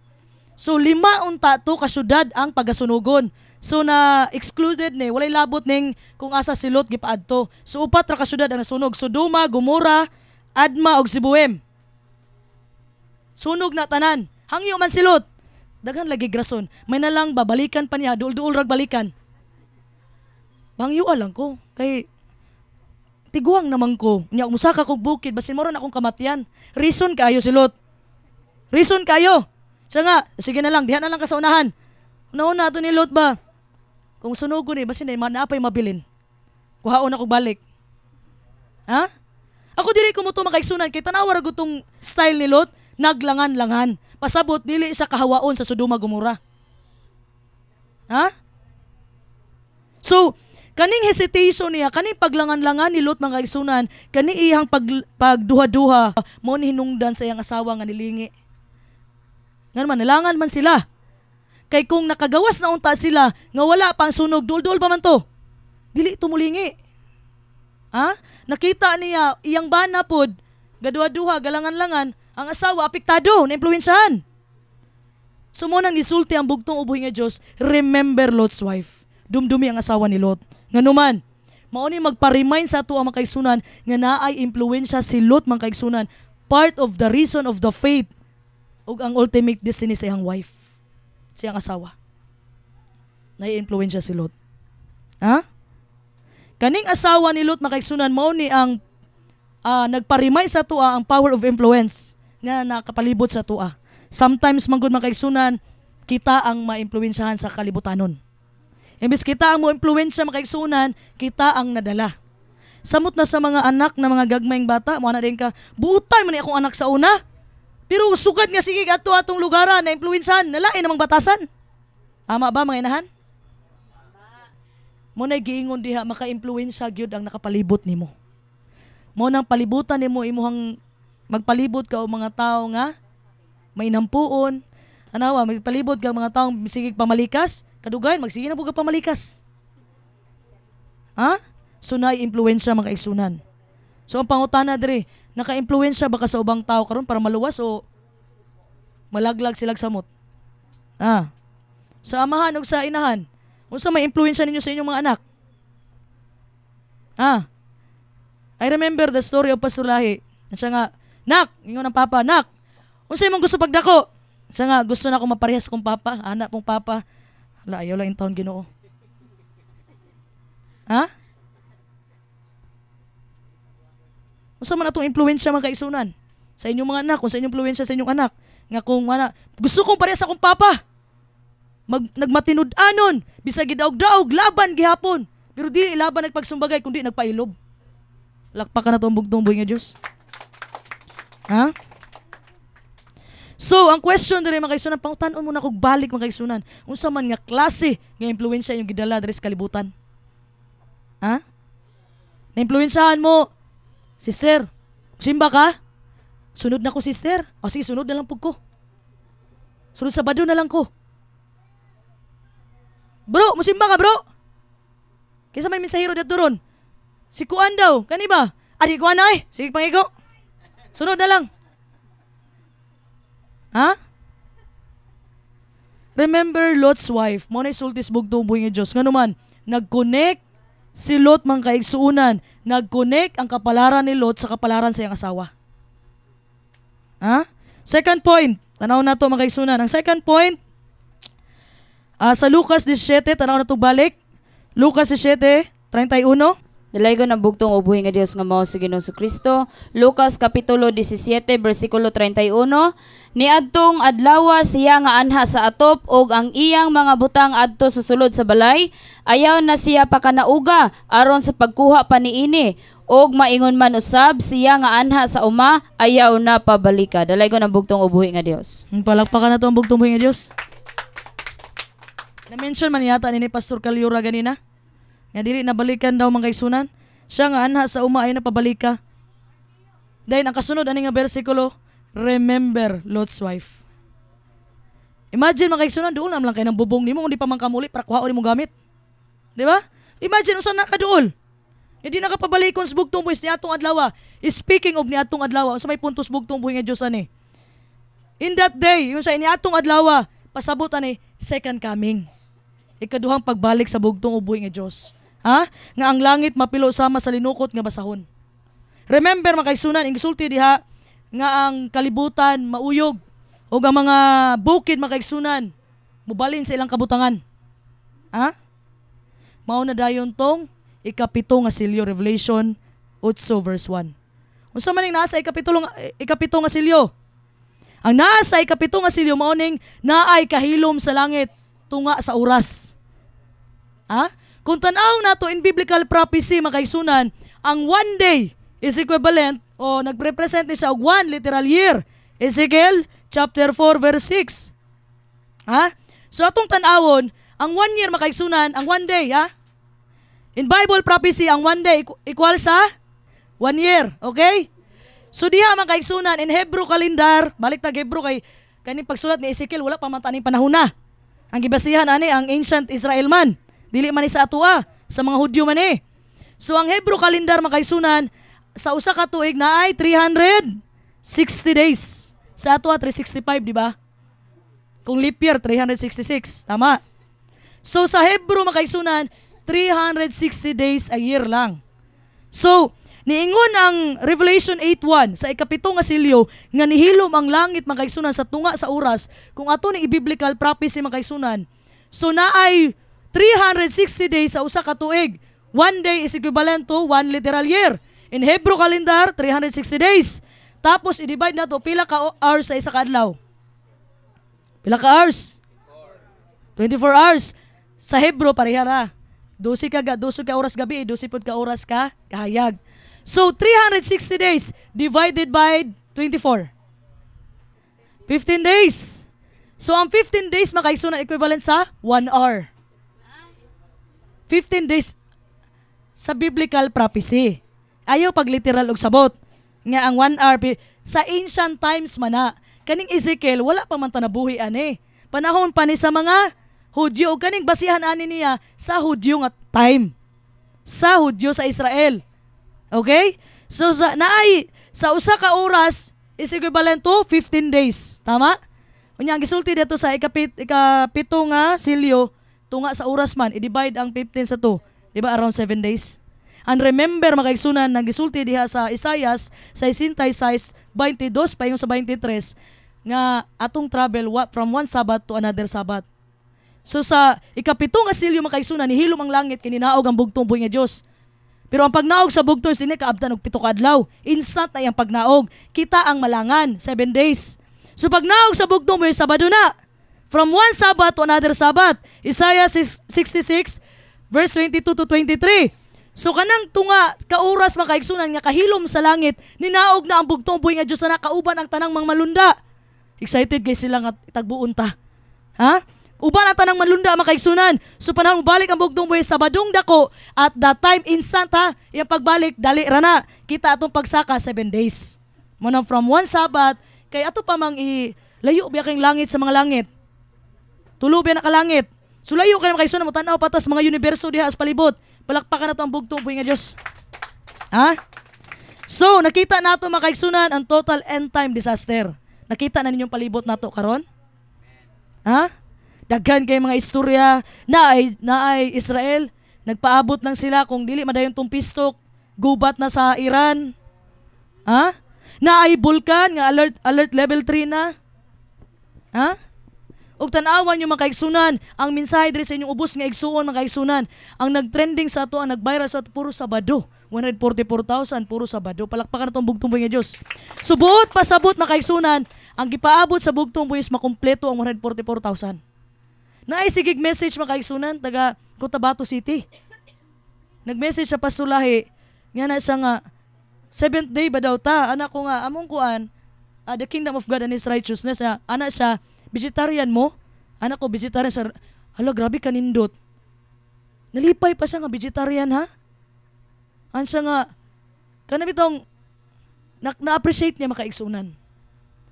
So 5 unta to ka syudad ang pagasunugon. So na excluded ni walay labot ning kung asa si Lot gipaadto. So 4 ra ka syudad ang nasunog, Sodoma, Gomora, Adma ug Sibuem. Sunog na tanan. Hangyo man si Lot. Daghan lagi grason. May nalang babalikan pa niya, duol-duol rag balikan. Hangyo lang ko kay tiguang naman ko. Nya musaka kog bukid basin moron akong kamatyan. Reason kayo si Lot. Reason kayo. Siya nga, sige na lang, diha na lang ka sa unahan. Una-una to ni Lot ba? Kung sunugo ni, basin na naapay mabilin. Kuhaon ako balik. Ha? Ako dili ko mo ito makaigsunan, kay tanawa ragutong style ni Lot, naglangan-langan. Pasabot, dili sa kahawaon sa Sodoma Gomora. Ha? So, kaning hesitation niya, kaning paglangan-langan ni Lot mga kaigsunan, kani iyang pagduha-duha, mo ni hinungdan sa iyang asawa nga nilingi. Nga naman, nalangan man sila. Kay kung nakagawas na unta sila, nga wala pang sunog, dul-dul pa man to. Dili tumulingi. Ha? Nakita niya, iyang bana pod, gadua-duha, galangan-langan, ang asawa, apektado, na-impluensyahan. So mo nang nisulti ang bugtong ubuhi nga Diyos, remember Lot's wife. Dumdumi ang asawa ni Lot. Nga naman, mauni magpa-remind sa ato ang mga kaigsunan, nga naay impluensya si Lot mga kaigsunan, part of the reason of the faith, ug ang ultimate destiny sa iyang wife. Siyang asawa. Nai-influensya si Lot. Ha? Kaning asawa ni Lot makaigsunan mao ni ang nagparimay sa tuwa ang power of influence nga nakapalibot sa tuwa. Sometimes manggod makaigsunan kita ang maimpluwensyahan sa kalibutanon. Imbis kita ang mo-impluwensya makaigsunan, kita ang nadala. Samot na sa mga anak na mga gagmayng bata, mo na din ka, buutay man ni akong anak sa una. Pero sugad nga sige ato atong lugaran na impluwensyahan, nalain namang batasan. Ama ba mga inahan? Mo na giingon diha maka-impluwensya gyud ang nakapalibot nimo. Mo nang palibutan nimo imuhang magpalibot ka og mga tawo nga may nampuon. Anawa magpalibot ka mga taong sige pamalikas, kadugay magsige na pug pamalikas. Ha? So na-impluwensya mga kaigsunan. So ang pangutana diri, naka-impluwensya ba ka sa ubang tao karon para maluwas o malaglag silag samot? Ah. Sa amahan o sa inahan, unsa may impluwensya ninyo sa inyong mga anak? Ah. I remember the story of Pasulahi. Siya nga, nak, ingon ng papa, nak, unsa imong gusto pagdako? Siya nga, gusto na akong maparehas kong papa, anak pong papa. Hala, ayaw lang yung taon Ginoo. Ha? Unsa man atong impluwensya mga kaigsunan sa inyong mga anak, kung sa inyong impluwensya sa inyong anak, nga kung gusto kong parehas akong papa, nagmatinud-anon, bisag gidaog-daog, laban gihapon, pero di laban nagpagsumbagay kundi nagpailob. Lakpakan na itong bugtong buhay nga Diyos. Ha? So, ang question diri mga kaigsunan, pangutanon mo na kog balik mga kaigsunan, unsa man nga klase nga impluwensya inyong gidala diri sa kalibutan? Ha? Na-impluwensyahan mo, sister, simba ka? Sunod na ko, sister. O sige, sunod na lang pug ko. Sunod Sabado na lang ko. Bro, musimba ka bro? Kaysa may mensahero dito ron. Si Kuan daw, kani ba? Adi Kuan na sige pangigo. Sunod na lang. Ha? Remember Lot's wife, mo na isultis bugtong buhi nga Diyos. Nga naman, nag-connect si Lot mang kaigsuunan. Nag-connect ang kapalaran ni Lot sa kapalaran sa iyang asawa. Ha? Second point, tanaw na to mga kaigsuunan. Ang second point, sa Lucas 17, tanaw na to balik. Lucas 17:31. Dalay ko na bugtong ubuhi nga Dios nga mao si Ginoong Kristo. Lucas kapitulo 17 bersikulo 31. Niadtong adlaw siya nga anha sa atop og ang iyang mga butang adto sa sulod sa balay. Ayaw na siya pakanauga aron sa pagkuha pa niini. Og maingon man usab siya nga anha sa uma ayaw na pabalika. Dalay ko na bugtong ubuhi nga Dios. Palakpakan na to ang bugtong buhi nga Dios. Na-mention man yata ni Pastor Calyura ganina. Nga dili nabalikan daw mga kaigsunan. Siya nga anha sa uma ay napabalika. Dahil ang kasunod ani nga bersikulo, remember Lot's wife. Imagine mga kaigsunan, doon lang kayo ng bubong nimo kung di pa man kamuli para kuhaon mo gamit. Di ba? Imagine usan na ka dool. Hindi nakapabalikon sa bugtong buhis ni atong adlaw. Speaking of ni atong adlaw, sa may puntos bugtong buhi nga Dios ani. In that day, yung sa ini atong adlaw, pasabot ani second coming. Ikaduhang pagbalik sa bugtong ubuhi nga Dios. Ha? Nga ang langit mapilo sama sa linukot nga basahon. Remember mga kaigsunan, ingisulti diha nga ang kalibutan mauyog o ang mga bukid mga kaigsunan mubalin sa ilang kabutangan. Ha? Mao na dayon tong ikapito nga silyo, Revelation 8 verse 1. Unsa man ning naa sa ikapito nga silyo? Ang naa sa ikapito nga silyo mao ning naay kahilom sa langit tunga sa oras. Ha? Kung tanaw nato in biblical prophecy mga kaigsunan, ang one day is equivalent o nagrepresent siya og one literal year. Ezekiel chapter 4 verse 6. Ha? So atong tanawon, ang 1 year mga kaigsunan, ang 1 day, ha? In Bible prophecy, ang 1 day equal sa 1 year, okay? So diha mga kaigsunan, in Hebrew calendar, balik tag Hebrew kay kaning pagsulat ni Ezekiel wala pa man taning panahon na. Ang gibasihan ani ang ancient Israel man. Dili man ni sa atua, sa mga Hudyo man eh. So ang Hebrew calendar mga kaigsunan, sa usa ka tuig na ay 360 days. Sa atua 365, di ba? Kung leap year 366, tama. So sa Hebrew mga kaigsunan, 360 days a year lang. So niingon ang Revelation 8:1 sa ikapito nga silyo nga nihilom ang langit mga kaigsunan sa tunga sa oras kung ato ni biblical prophecy mga kaigsunan. So naay 360 days sa usa ka tuig. 1 day is equivalent to 1 literal year. In Hebrew calendar, 360 days. Tapos i-divide na to pila ka hours sa isa ka adlaw. Pila ka hours? 24 hours. Sa Hebrew pareha ra. 12 ka oras gabi, 12 pud ka oras ka kahayag. So 360 days divided by 24. 15 days. So ang 15 days makaigsunan equivalent sa 1 hour. 15 days sa biblical prophecy. Ayaw pag literal og sabot. Nga ang 1 hour sa ancient times man na. Kaning Ezekiel wala pa man tanabuhi ani. Panahon pa ni sa mga Hudyo ug kaning basihan ani niya sa Hudyo nga time. Sa Hudyo sa Israel. Okay? So sa usa ka oras is equivalent to 15 days. Tama? Unya ang gisulti dito sa ikapito nga silyo tunga sa oras man i-divide ang 15 sa 2. Di ba around 7 days? And remember mga kaigsunan nang gisulti diha sa Isaias 66:22 paingon sa 23 nga atong travel from one Sabbath to another Sabbath. So sa ikapito nga silyo mga kaigsunan nihilom ang langit kininaog ang bugtong buhi nga Dios. Pero ang pagnaog sa bugtong sini kaabtan og 7 ka adlaw. Instant na iyang pagnaog. Kita ang malangan 7 days. So pagnaog sa bugtong buhi Sabado na. From one Sabbath to another Sabbath. Isaiah 66 verse 22 to 23. So kanang tunga ka oras mga kaigsunan nga kahilom sa langit ninaog na ang bugtong buhi nga Dios na kauban ang tanang mga malunda. Excited guys sila nga tagbuon ta. Ha? Uban ang tanang malunda mga kaigsunan. So panahon balik ang bugtong buhi Sabadong dako at that time instant ha. Iyang pagbalik dali ra na. Kita atong pagsaka 7 days. Muna from one Sabbath kay ato pa mang layo biya kay langit sa mga langit. Tulo biya na ka langit. So layo kay mga kaigsunan mo tan-aw patas mga universo diha sa palibot. Palakpakan nato ang bugtong buhi nga Dios. Ha? So, nakita nato mga kaigsunan ang total end time disaster. Nakita na ninyong palibot nato karon? Ha? Daghan kay mga istorya na ay Israel, nagpaabot lang sila kung dili madayon tong pistok, gubat na sa Iran. Ha? Na ay bulkan nga alert level 3 na. Ha? Ug tan-awan yung mga kaigsunan, ang mensahe diri sa inyong ubos nga igsuon mga kaigsunan, ang nagtrending sa ato, ang nag-viral sa ato puro Sabado. 144,000 puro Sabado. Palakpakan natong bugtong buhi nga Dios. Subuot pasabot na kaigsunan, ang gipaabot sa bugtong buhi is makumpleto ang 144,000. Naay sigig message mga kaigsunan taga Cotabato City. Nag-message sa Pastulahi nga na siya nga 7th day ba daw ta? Anak ko nga among kuan, the kingdom of God and His righteousness. Anak siya, vegetarian mo? Anak ko, vegetarian sa... Hala, grabe kanindot. Nalipay pa siya nga, vegetarian ha? Ansa nga, kanabitong, na-appreciate niya makaigsunan.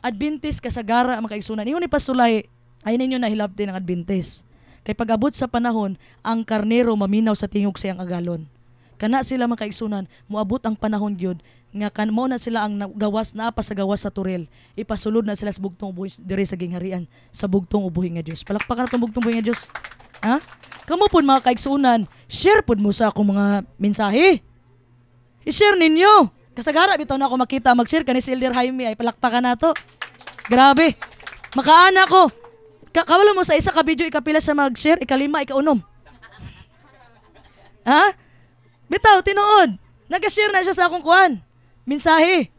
Adventist kasagara makaigsunan. Iyon ni Pastulay, ay ninyo nahilabti ng Adventist. Kay pag-abot sa panahon, ang karnero maminaw sa tingog siyang agalon. Kana sila makaigsunan, muabot ang panahon gyud nga mo na sila ang gawas na pa sa gawas sa turel. Ipasulod na sila sa bugtong ubuhi diri sa gingharian sa bugtong ubuhi nga Dios. Palakpakan natong bugtong ubuhi nga Dios. Ha? Kamo pud mga kaigsunan, share pud mo sa akong mga mensahe. I-share ninyo. Kasagara bitaw na ako makita mag-share kani si Elder Jaime ay palakpakan nato. Grabe. Makaana ko. Kawala mo sa isa ka video ikapila siya mag-share, ikalima, ikaunom. Ha? Bitaw, tinuod. Nag-share na siya sa akong kuan. Mensahe.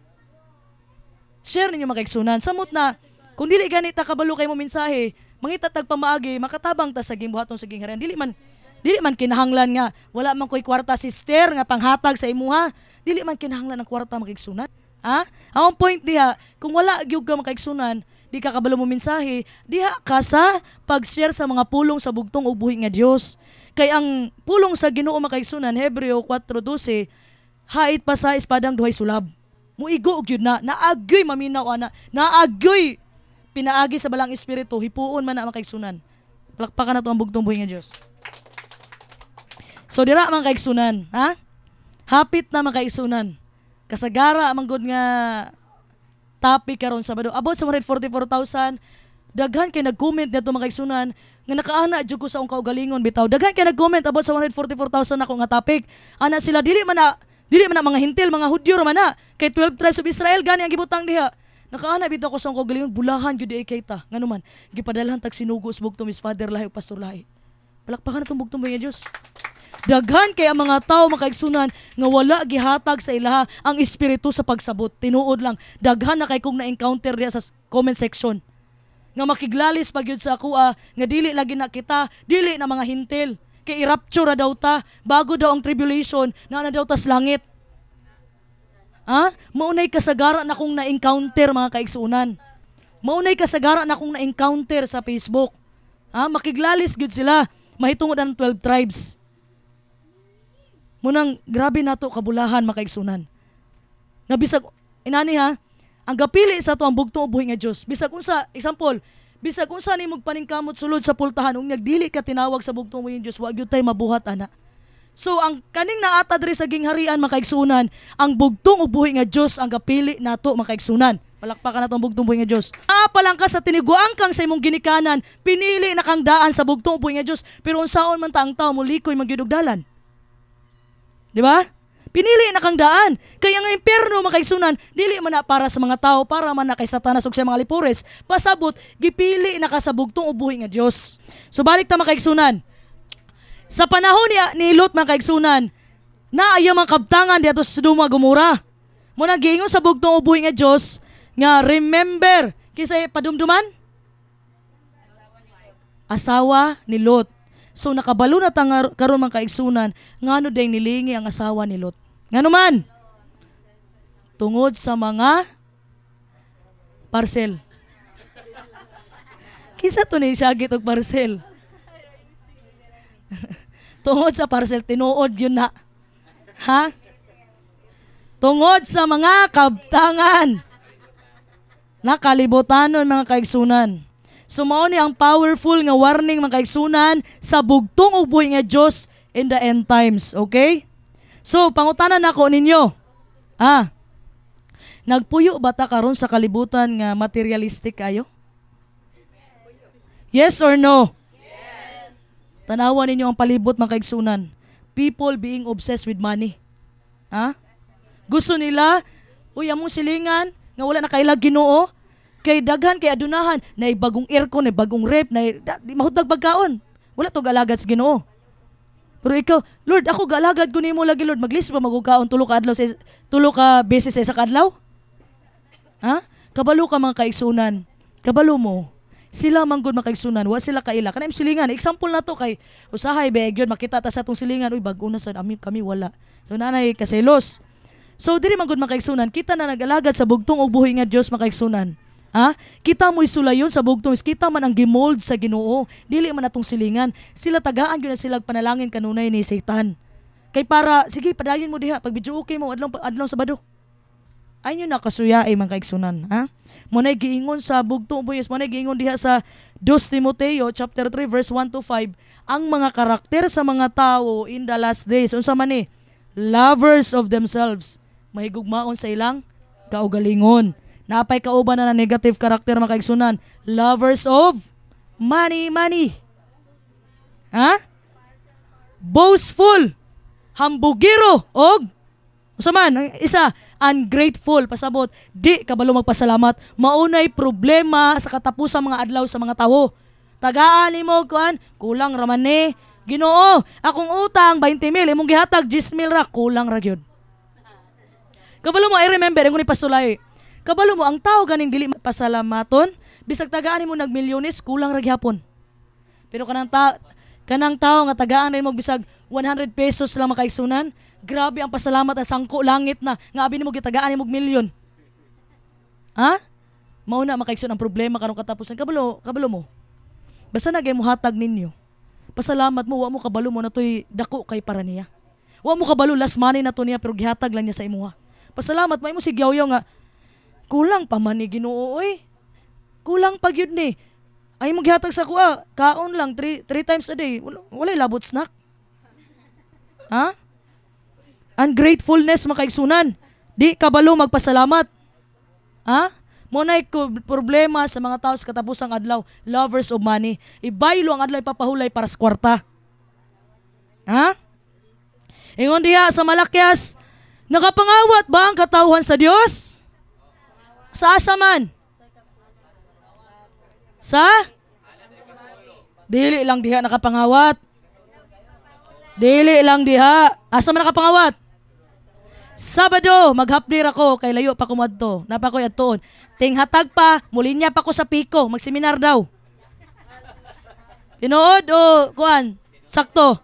Share ninyo makaigsunan. Samot na, kung dili ganita kabalo kay mo mensahe, mangita tagpamaagi, makatabang ta sa gimbuhaton sa gingharian. Dili man kinahanglan nga, wala man ko'y kwarta sister nga panghatag sa imuha. Dili man kinahanglan ang kwarta makaigsunan. Ha? Ang point diha, kung wala gyud ka makaigsunan, di ka kabalo mo mensahe, diha ka sa pag-share sa mga pulong sa bugtong ubuhi nga Dios. Kay ang pulong sa Ginoo makaigsunan, Hebreo 4:12, hait pa sa espadang duhay sulab. Muigo og yun na, naagoy maminaw ana, naagoy pinaagi sa balang espiritu, hipuon man na makaigsunan. Palakpakan na to ang bugtong buhi nga Dios. So dira man kaigsunan, ha? Hapit na makaigsunan. Kasagara man gud nga topic karon Sabado. About sa 144,000, daghan kay nag-comment dito makaigsunan nga nakaana jud ko sa akong kaugalingon bitaw. Daghan kay nag-comment about sa 144,000 ako nga topic. Ana sila dili man na mga hintil, mga Hudyo man na. Kay 12 tribes of Israel gani ang gibutang diha. Nakaana bitaw ko sa akong kaugalingon, bulahan jud ay kayta. Nganuman, gipadalhan tag sinugo sa bugtong Miss Father lahi ug Pastor lahi. Palakpakan natong bugtong nga Dios. Daghan kay ang mga tao makaigsunan nga wala gihatag sa ilaha ang espiritu sa pagsabot. Tinuod lang, daghan na kay kong na-encounter diya sa comment section. Nga makiglalis pagyud sa akua nga dili lagi na kita, dili na mga hintil. Kay i-rapture daw ta bago daw ang tribulation na daw ta sa langit. Ha? Maunay kasagara na kong na-encounter mga kaigsunan. Maunay kasagara na kong na-encounter sa Facebook. Ha? Makiglalis gyud sila, mahitungod ang 12 tribes. Munang grabe nato kabulahan makaigsunan. Nga bisag inani ha, ang gapili sa to ang bugtong ubuhi nga Dios. Bisag unsa, example, bisag unsa nimo paningkamot sulod sa pultahan ug nagdili ka tinawag sa bugtong ubuhi nga Dios, wa gyud tay mabuhat ana. So ang kaning naata diri sa gingharian makaigsunan, ang bugtong ubuhi nga Dios ang gapili nato makaigsunan. Palakpakan nato ang bugtong ubuhi nga Dios. Palang ka sa tiniguan kang sa imong ginikanan, pinili na kang daan sa bugtong ubuhi nga Dios, pero unsaon man ta ang tawo mo likoy magyud og dalan. Di ba? Pinili na kang daan. Kaya nga impyerno makaigsunan, dili man na para sa mga tao, para man na kay Satanas ug sa mga lipores. Pasabot, gipili na ka sa bugtong ubuhi nga Dios. So balik ta makaigsunan. Sa panahon ni Lot makaigsunan, naaya mga kabtangan diadto sa Sodoma Gomora. Mo nagiingon sa bugtong ubuhi nga Dios nga remember kisay padumduman asawa ni Lot. So nakabalo na karon man kaigsunan ngano day nilingi ang asawa ni Lot. Ngano man? Tungod sa mga parcel. Kisa to ni sagit og parcel. Tungod sa parcel tinuod yun na. Ha? Tungod sa mga kabtangan. Nakalibotanon mga kaigsunan. Sumao ni ang powerful nga warning mga kaigsunan sa bugtong ubuhi nga Dios in the end times. Okay? So, pangutanan nako ninyo. Nagpuyo ba ta karon sa kalibutan nga materialistic kayo? Yes or no? Yes. Tanawan ninyo ang palibot mga kaigsunan. People being obsessed with money. Gusto nila, among silingan, nga wala na kailag Ginoo, kay daghan, kay adunahan, na bagong aircon, na bagong rep, na mahutag pagkaon. Wala to galagad sa Ginoo. Pero ikaw, Lord, ako galagad ko nimo lagi, Lord, maglis pa magugkaon tulo ka beses sa isang adlaw? Kabalo ka mga kaigsunan. Kabalo mo. Sila manggod mga kaigsunan, wa sila kaila. Kanang silingan, example na to kay usahay begyon makita ta sa atong silingan, bag-o na sa kami wala. So nanay kaselos. So diri manggod mga kaigsunan, kita na nag-alagad sa bugtong ug buhi nga Dios mga kaigsunan. Kita mo isulayon sa bugtong, kita man ang gimold sa Ginoo, dili man atong silingan. Sila tagaan gyud na sila panalangin kanunay ni Satan. Kay para sige padayon mo diha pag video okay mo adlaw Sabado. Ay nyo nakasuya mga kaigsunan, Munay giingon sa bugtong buyes, munay giingon diha sa 2 Timoteo chapter 3 verse 1 to 5, ang mga karakter sa mga tao in the last days unsa man ni? Lovers of themselves, mahigugmaon sa ilang kaugalingon. Napay kauban na negative karakter mga kaigsunan, lovers of money. Boastful, hambugiro, og usaman, isa, ungrateful, pasabot, di kabalo magpasalamat, maunay problema sa katapusang mga adlaw sa mga tawo. Tagaan nimo kuan, kulang raman ni Ginoo, akong utang 20,000, imong gihatag 10,000 ra, kulang ra gyud. Kabalo mo, I remember, ang pasulay. Kabalo mo, ang tao ganing dili pasalamaton, bisag tagaan nimo nagmilyones, kulang ra gyapon. Pero kanang tao nga tagaan nimo bisag 100 pesos lang makaigsunan, grabe ang pasalamat at sangko langit na nga abi nimo gitagaan nimo milyon. Mao na makaigsun ang problema karong katapusan. Kabalo mo. Basta nagay mo hatag ninyo. Pasalamat mo, wa mo kabalo mo na to'y dako kay para niya. Wa mo kabalo last money na to niya pero gihatag lang niya sa imuha. Pasalamat mo sigyaw-yaw nga kulang pa man ni Ginoo oy. Kulang pa gyud ni. Ay mo gihatag sa kuha, kaon lang 3 times a day. Walay labot snack. Ungratefulness makaigsunan. Di kabalo magpasalamat. Munay problema sa mga tao sa katapusang adlaw, lovers of money. Ibaylo ang adlaw ipapahulay para sa kwarta. Ingon diha sa Malakyas, nakapangawat ba ang katawhan sa Dios? Sa asa man? Sa? Dili lang diha nakapangawat. Dili lang diha. Asa man nakapangawat? Sabado, maghapdir ako, kay layo pa kumadto. Napa ko'y adtoon. Tinghatag pa, mulinya pa ko sa Pico, magseminar daw. Tinuod o kuan? Sakto.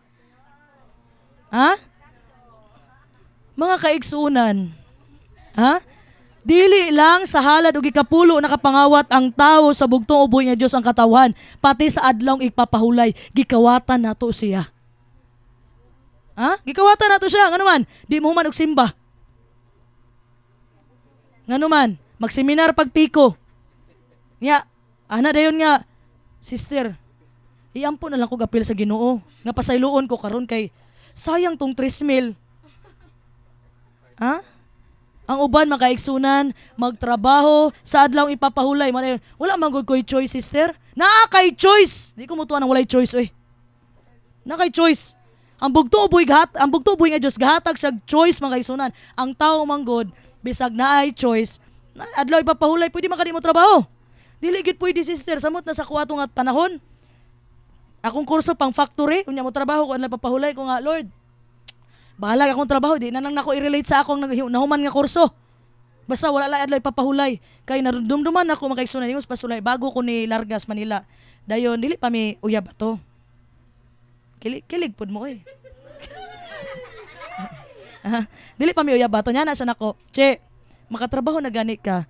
Mga kaigsunan. Dili lang sa halad o gikapulo nakapangawat ang tao sa bugtong uboy nga Dios ang katawhan, pati sa adlong ipapahulay, gikawatan nato siya. Gikawatan nato siya, nganuman, di mo man og simba. Nganuman, magseminar pagpiko. Nya, ana dayon nga, sister, iampo na lang ko apil sa Ginoo, nga pasayloon ko karon kay sayang tong 3,000. Ang uban makaigsunan, magtrabaho, sa adlaw ipapahulay. Wala manggod ko'y choice, sister. Naa kay choice. Di ko mutuan ang walay choice, na kay choice. Ang bugto boy nga Dios gahatag sa choice mga kaigsunan. Ang tao manggod bisag naay choice, adlaw ipapahulay, pwede man kadi mo trabaho. Dili gid pwede, sister, samot na sa kuwato nga panahon. Akong kurso pang factory, unya mo trabaho ko adlaw ipapahulay ko nga, Lord. Bahala akong trabaho, di na nang nako i-relate sa akong nahuman nga kurso. Basta wala lang adlaw ipapahulay. Kay narumduman ako mga kaigsunan ingos pasulay bago ko ni Largas Manila. Dayon dili pa mi uyab ato. Kilig pud mo Dili pa mi uyab ato nya na sa nako. Che, makatrabaho na gani ka.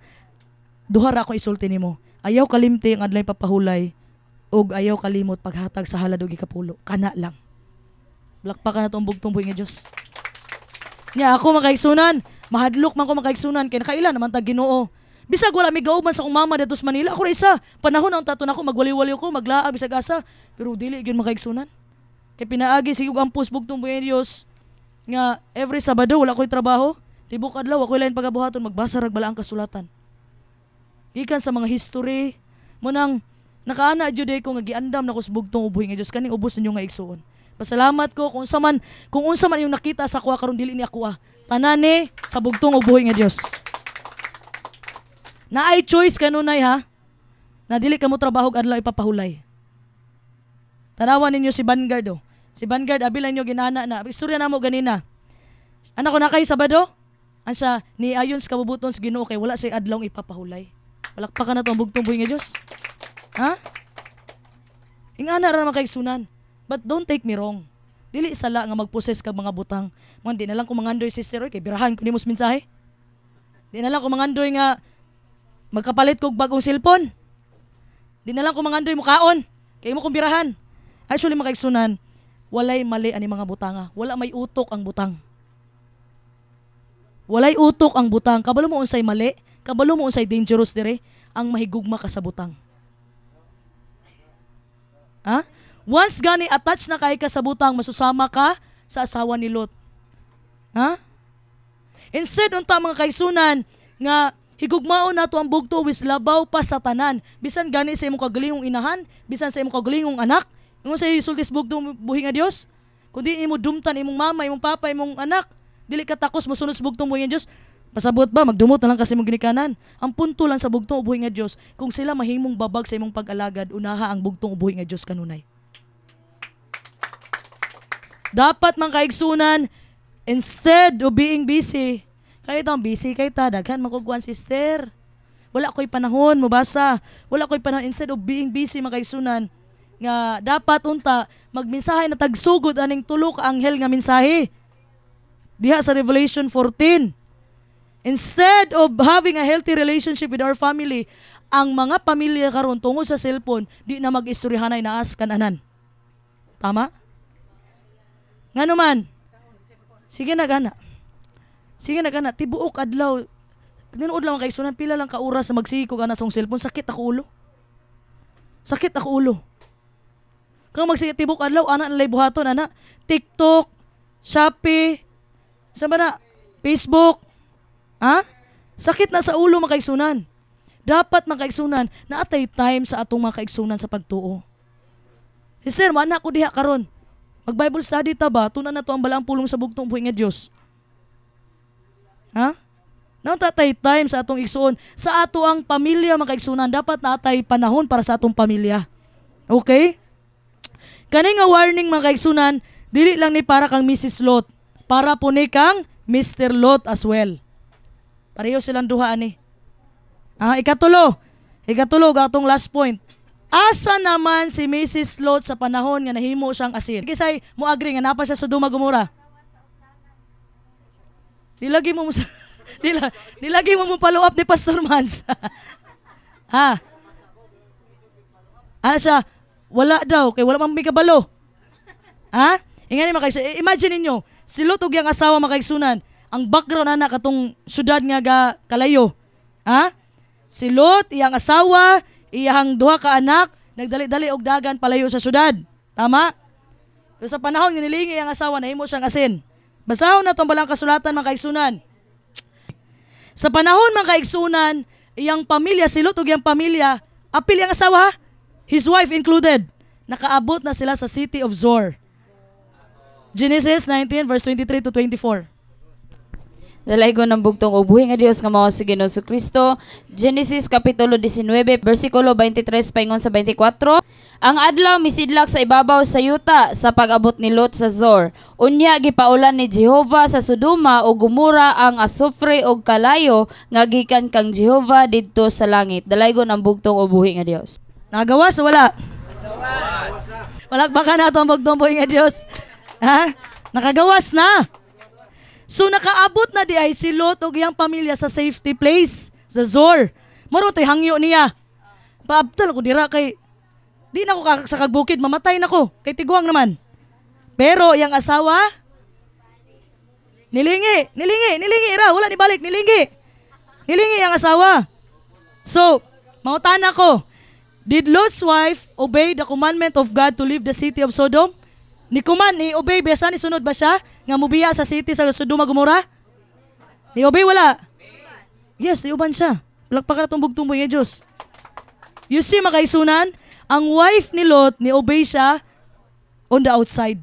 Duha ra ako isulti nimo. Ayaw kalimti ang adlaw ipapahulay ug ayaw kalimot paghatag sa halad ug ikapulo. Kana lang. Lakpakan na itong bugtong-buhi nga Diyos. Nga ako makaigsunan, mahadlok man ko makaigsunan, kaya nakailan naman tag Ginoo. Bisag wala may gauban sa akong mama dito sa Manila. Ako isa, panahon ang taton ako, magwaliwali ako, maglaag, bisag asa. Pero dili yun makaigsunan. Kay pinaagi sigug ang bugtong buhay nga Dios nga every Sabado wala ko'y trabaho, tibok adlaw ako'y lain pagabuhaton magbasa rag balaang kasulatan. Gikan sa mga history mo nang nakaana jud ko nga giandam na ko sa bugtong ubuhi nga Dios kaning ubos ninyo nga igsuon. Pasalamat ko kung unsa man yung nakita sa kuha karon dili ni ako tanane sa bugtong ubuhi nga Dios. Na ay choice kanunay ha. Na dili ka mo trabaho adlaw ipapahulay. Tanawan ninyo si Vanguard oh. Si Vanguard abilan nyo ginana na. Istorya na mo ganina. Anak ko na kay Sabado? Ansa ni ayon sa kabubuton sa Ginoo kay wala say adlaw ipapahulay. Walakpakan na to ang bugtong buhi nga Dios. Ha? Ingana ra man kay sunan. But don't take me wrong. Dili sala nga magposes kag mga butang. Man di na lang ko mangandoy sister oy kay birahan ko nimos mensahe. Di na lang ko mangandoy nga magkapalit kog bagong cellphone. Di na lang ko mangandoy mukaon kay mo kong birahan. Actually makaigsunan, walay mali ani mga butanga. Wala may utok ang butang. Walay utok ang butang. Kabalo mo unsay mali, kabalo mo unsay dangerous dire, ang mahigugma ka sa butang. Ha? Once gani attach na kay ka sa butang, masusama ka sa asawa ni Lot. Ha? Instead unta mga kaigsunan nga higugmaon nato ang bugto wis labaw pa sa tanan. Bisan gani sa imong kagalingong inahan, bisan sa imong kagalingong anak, ingon sa isultis bugto buhi nga Dios. Kundi imo dumtan imong mama, imong papa, imong anak, dili ka takos mosunod sa bugtong buhi nga Dios. Pasabot ba magdumot na lang kasi mong ginikanan. Ang punto lang sa bugtong ubuhi nga Dios, kung sila mahimong babag sa imong pag-alagad, unaha ang bugtong ubuhi nga Dios kanunay. Dapat man kaigsunan, instead of being busy, kayo itong busy kay ta, daghan magkukuan sister. Wala ko'y panahon, mabasa. Wala ko'y panahon, instead of being busy makaigsunan, nga dapat unta magmensahe na tagsugod aning tulo ka anghel nga mensahe diha sa Revelation 14. Instead of having a healthy relationship with our family, ang mga pamilya karon tungod sa cellphone di na mag-istoryahanay naas kananan. Tama? Ngano man? Sige na gana. Sige na gana, tibuok adlaw. Tinuod lang kay sunan pila lang ka oras sa magsikog ana sa cellphone, sakit ako ulo. Sakit ako ulo. Kung magsitibok adlaw, ana nalay buhaton, ana. TikTok, Shopee, saan ba na? Facebook. Ha? Sakit na sa ulo makaigsunan. Dapat makaigsunan na atay time sa atong mga kaigsunan sa pagtuo. Sister, mana ko diha karon. Mag-Bible study ta ba? Tunan na to ang balaang pulong sa bugtong buhi nga Dios. Ha? Nang tatay time sa atong igsuon. Sa ato ang pamilya makaigsunan, dapat na atay panahon para sa atong pamilya. Okay? Kani nga warning mga kaigsunan, dili lang ni para kang Mrs. Lot, para po ni kang Mr. Lot as well. Pareho silang duha ani. Ikatulo atong last point. Asa naman si Mrs. Lot sa panahon nga nahimo siyang asin? Kisay mo agree nga napa siya Sodoma Gomora. Dilagi mo follow up ni Pastor Mans. Ha? Ano siya? Wala daw, kay wala mang may kabalo. Ha? Ingani imagine ninyo, si Lot ug yang asawa makaigsunan, ang background ana katong syudad nga kalayo. Ha? Si Lot, iyang asawa, iyang duha ka anak, nagdali-dali og dagan palayo sa syudad. Tama? So sa panahon nga nilingi iyang asawa nahimo siyang asin. Basahon na tong balang kasulatan makaigsunan. Sa panahon makaigsunan, iyang pamilya, si Lot ug iyang pamilya, apil iyang asawa ha? His wife included, nakaabot na sila sa city of Zor. Genesis 19 verse 23 to 24. Dalay ko ng bugtong ubuhi nga Dios nga mao si Ginoo Kristo. Genesis kapitulo 19 bersikulo 23 paingon sa 24. Ang adlaw misidlak sa ibabaw sa yuta sa pag-abot ni Lot sa Zor. Unya gipaulan ni Jehova sa Sodoma ug Gomora ang asufre ug kalayo nga gikan kang Jehova didto sa langit. Dalay ko ng bugtong ubuhi nga Dios. Nagawas o wala? Nagawas. Walakbakan na ito ang bugtong buhi nga Dios. Ha? Nakagawas na. So nakaabot na di ay si Lot ug iyang pamilya sa safety place, sa Zor. Maro to'y hangyo niya. Paabtal ko dira kay di na ko sa kagbukid, mamatay na ko. Kay tiguang naman. Pero iyang asawa, nilingi ra, wala ni balik, nilingi iyang asawa. So, mautan ako, did Lot's wife obey the commandment of God to leave the city of Sodom? Ni kuman, ni obey, besa ni sunod ba siya? Nga mubiya sa city sa Sodoma Gomora? Ni obey wala? Yes, ni uban siya. Palakpakan na tumbog-tumbog ng Diyos. You see, makaisunan, ang wife ni Lot, ni obey siya on the outside.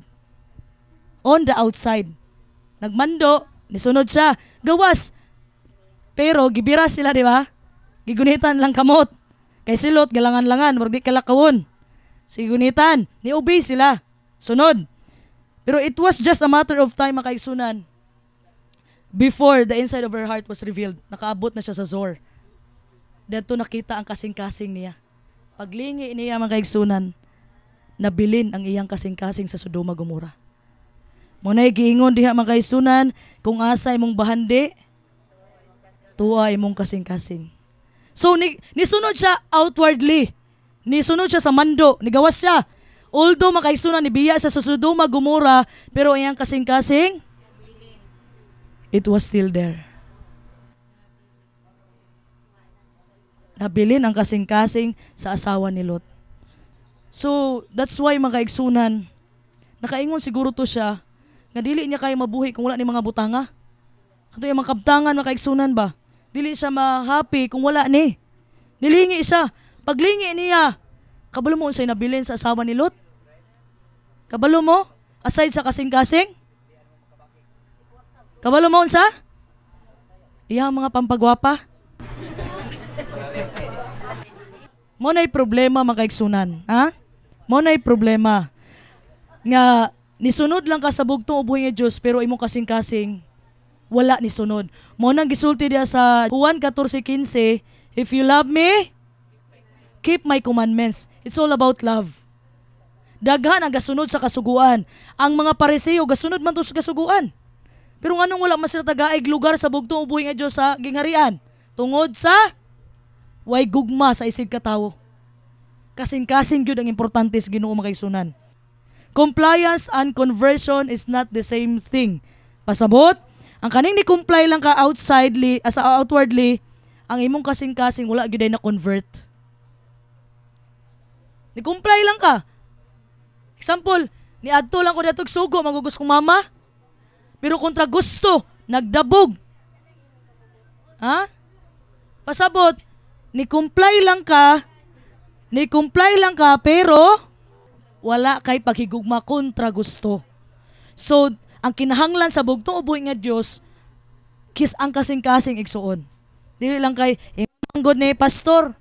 On the outside. Nagmando, nisunod siya. Gawas. Pero, gibira sila, di ba? Gigunitan lang kamot. Kay si Lot, galangan-langan, wargi kalakawon. Sigunitan, ni-obey sila. Sunod. Pero it was just a matter of time, makaisunan, before the inside of her heart was revealed. Nakaabot na siya sa Zor. Dito nakita ang kasing-kasing niya. Paglingi niya, makaigsunan, nabilin ang iyang kasing-kasing sa Sodoma Gomora. Muna'y giingon diha, makaisunan, kung asa imong bahandi, tuwa imong kasing-kasing. So, nisunod siya outwardly. Nisunod siya sa mando. Nigawas siya. Although makaisunan, nibiya siya sa Sodoma Gomora, pero iyang kasing-kasing, it was still there. Nabilin ang kasing-kasing sa asawa ni Lot. So, that's why makaigsunan, nakaingon siguro to siya, nga dili niya kayo mabuhi kung wala ni mga butanga. Kato yung mga kabtangan, makaigsunan ba? Dili siya ma-happy kung wala ni. Nilingi siya. Paglingi niya, kabalo mo sa'y nabilin sa asawa ni Lot? Kabalo mo? Aside sa kasing-kasing? Kabalo mo sa? Iyang mga pampagwapa? Mo na'y problema, makaigsunan. Ha? Mo na'y problema. Nga, nisunod lang ka sa bugtong ubuhin ng Diyos, pero imong kasing-kasing, wala ni sunod. Mo nang gisulti diya sa Juan 14:15, if you love me, keep my commandments. It's all about love. Daghan ang gasunod sa kasuguan. Ang mga Pariseo, gasunod man to sa kasuguan. Pero nganong wala man sila tagaig lugar sa bugtong ubuhin ng Diyos sa gingharian? Tungod sa way gugma sa isig katawo. Kasing-kasing yun ang importante sa Ginoo, makaigsunan. Compliance and conversion is not the same thing. Pasabot, ang kaning ni-comply lang ka outwardly, ang imong kasing-kasing wala gyud ay na-convert. Ni-comply lang ka. Example, niadto lang ko dito sugo, magugos kong mama. Pero kontra gusto, nagdabog. Ha? Pasabot, ni-comply lang ka, pero wala kay paghigugma kontra gusto. So, ang kinahanglan sa bugtong ubuhin nga Diyos, kis ang kasing-kasing igsuon. Dili lang kay, God ni pastor.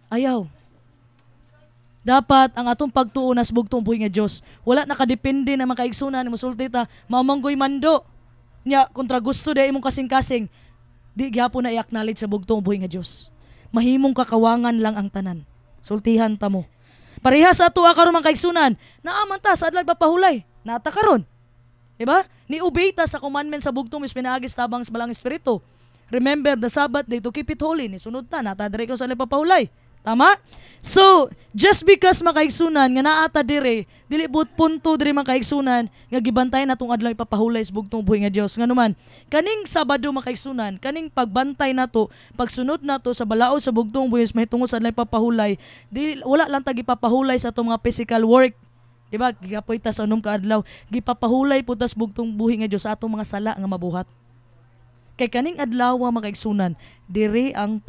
Ayaw. Dapat ang atong pagtuo na sa bugtong ubuhin nga Diyos, wala nakadepende na makaigsunan, musulti ta, mamanggoy mando. Nya, kontra gusto de imong kasing-kasing, di gyapon na i-acknowledge sa bugtong ubuhin nga Diyos. Mahimong kakawangan lang ang tanan. Sultihan ta mo. Pareha sa ato karon mga kaigsunan, naaman ta sa adlaw papahulay. Nata karon. Diba? Ni-obey ta sa commandment sa bugtong mis pinaagis tabang sa balang espiritu. Remember the Sabbath day to keep it holy. Nisunod ta, nata dire ko sa adlaw papahulay. Tama? So, just because makaigsunan nga naata dire, dili but punto dire makaigsunan nga gibantay natong adlaw ipapahulay sa bugtong buhi nga Dios. Nganuman, kaning Sabado makaigsunan, kaning pagbantay nato, pagsunod nato sa balao sa bugtong buhi mahitungod sa adlaw ipapahulay, dili wala lang ta gipapahulay sa atong mga physical work. Diba? Gigapoy ta sa unom ka adlaw, gipapahulay putas bugtong buhi nga Dios sa atong mga sala nga mabuhat. Kay kaning adlaw makaigsunan, dire ang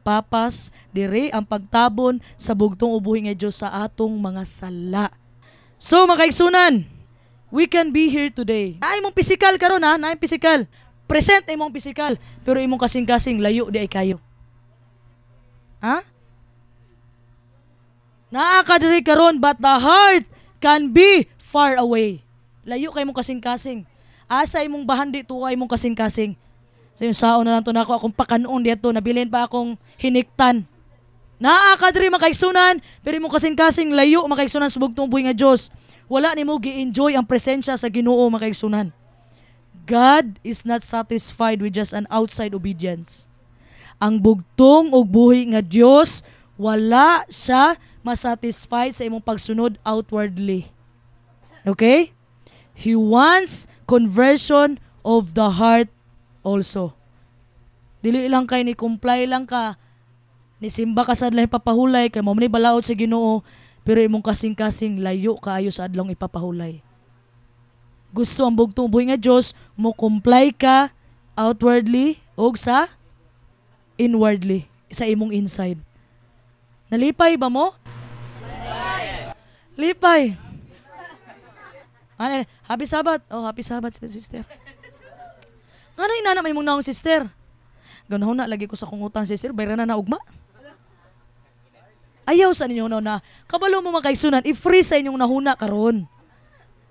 papas, dire ang pagtabon sa bugtong ubuhi nga Diyos sa atong mga sala. So, makaigsunan, we can be here today. Naay mong pisikal karon ha, naay pisikal. Present ay mong pisikal, pero imong kasing-kasing layo di ay kayo. Ha? Naa ka diri karon, but the heart can be far away. Layo kay mong kasing-kasing. Asa imong bahandi tuwa imong kasing-kasing. So yung saon na lang to na ako, akong pakanon dito, nabilin pa akong hiniktan. Naakadri makaigsunan, pero mo kasing-kasing layo makaigsunan sa bugtong buhi nga Diyos. Wala ni mo gi-enjoy ang presensya sa Ginoo makaigsunan. God is not satisfied with just an outside obedience. Ang bugtong ug buhi nga Diyos, wala siya masatisfied sa imong pagsunod outwardly. Okay? He wants conversion of the heart also. Dili lang kay ni comply lang ka, ni simba ka sa adlaw papahulay kay mo ni balaod sa Ginoo, pero imong kasing-kasing layo kaayo sa adlong ipapahulay. Gusto ang bugtong buhi nga Dios mo comply ka outwardly o sa inwardly, sa imong inside. Nalipay ba mo? Lipay. Ano, happy Sabbath. Oh, happy Sabbath, sister. Nga na inana may mong naong sister. Ganahon na lagi ko sa kong utang sister, bayra na ugma. Ayaw sa ninyo na kabalo mo makaigsunan, i-free sa inyong nahuna karon.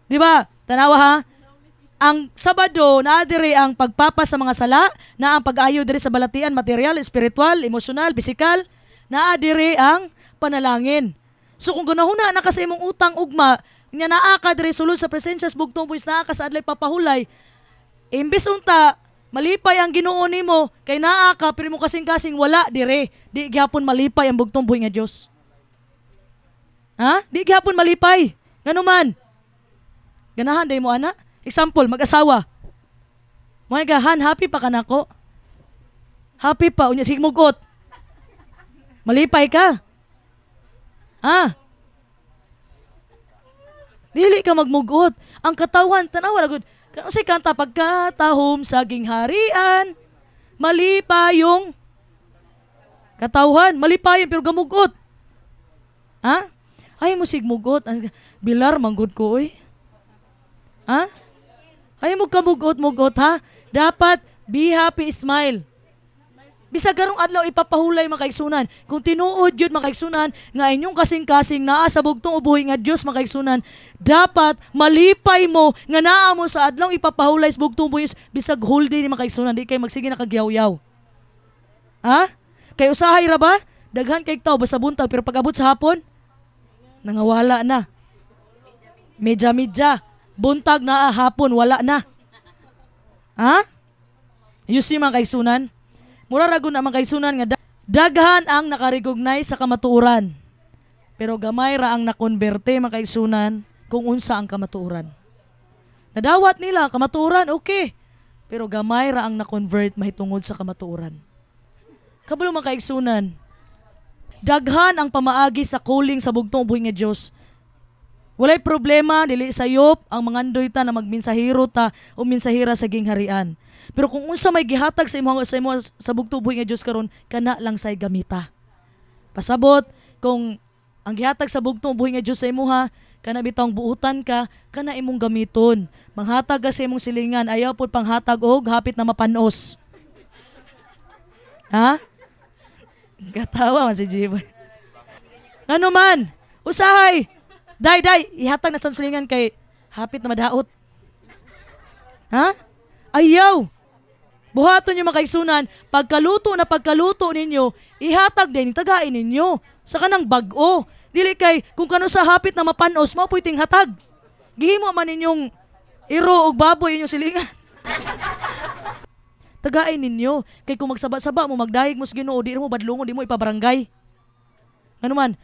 Di ba? Tanawa ha? Ang Sabado, naadiri ang pagpapa sa mga sala, na ang pag-ayo diri sa balatian, material, spiritual, emosyonal, pisikal, naadiri ang panalangin. So kung ganahuna na kasi imong utang ugma, nya naa ka diri sulod sa presensya sa bugtong buhis, naa ka sa adlay papahulay, imbis unta malipay ang Ginoo nimo kay naa ka pero mo kasing-kasing wala dire, di gyapon malipay ang bugtong buhi nga Dios. Ha? Di gyapon malipay. Ngano man? Ganahan day mo ana? Example, mag-asawa. Mga gahan, happy pa ka nako? Happy pa unya sig mugot. Malipay ka? Ha? Dili ka magmugot. Ang katawan, tanawa na gud. Kasi kanta pagkatahom saging harian, malipay yung katawan, malipay pero gamugot. Ha? Ay mo sigmugot. Bilar manggod ko oy. Ha? Ay mo kamugot-mugot ha? Dapat be happy, smile. Bisa garong adlaw ipapahulay makaigsunan. Kung tinuod yun makaigsunan, nga inyong kasing-kasing naa sa bugtong ubuhi nga Diyos makaigsunan, dapat malipay mo nga naa mo sa adlaw ipapahulay sa bugtong ubuhi, bisag whole day ni makaigsunan, di kay magsige na kagyaw-yaw. Ha? Kay usahay ra ba? Daghan kay tao basta buntag, pero pag abot sa hapon, nangawala na. Medya-medya. Buntag na hapon, wala na. Ha? You see mga kaigsunan? Mura rago na mga kaigsunan nga daghan ang nakarecognize sa kamatuoran. Pero gamay ra ang nakonberte mga kaigsunan kung unsa ang kamatuoran. Nadawat nila kamatuoran, okay. Pero gamay ra ang na-convert mahitungod sa kamatuoran. Kabalo mga kaigsunan, daghan ang pamaagi sa calling sa bugtong buhi nga Dios. Walay problema, dili sayop ang mangandoy ta na magminsahiro ta o minsahira sa gingharian. Pero kung unsa may gihatag sa imo sa bugtong buhi nga Dios karon, kana lang say gamita. Pasabot kung ang gihatag sa bugtong buhi nga Dios sa imuha, kana bitong buutan ka, kana imong gamiton. Manghatag ka sa imong silingan, ayaw pod panghatag og hapit na mapanos. Ha? Gatawa man si Jiboy. Ano man? Usahay. Day, ihatag na sa silingan kay hapit na madaot. Ha? Ayaw. Buhaton yung makaigsunan, pagkaluto ninyo, ihatag din, tagain ninyo. Sa kanang bag-o. Dili kay, kung kano sa hapit na mapanos, mapuiting hatag. Gihimo man ninyong iro o baboy inyong silingan. Tagain ninyo. Kay kung magsaba-saba mo, magdahig mo sa Ginoo, di mo badlungon, di mo ipabarangay. Ano man,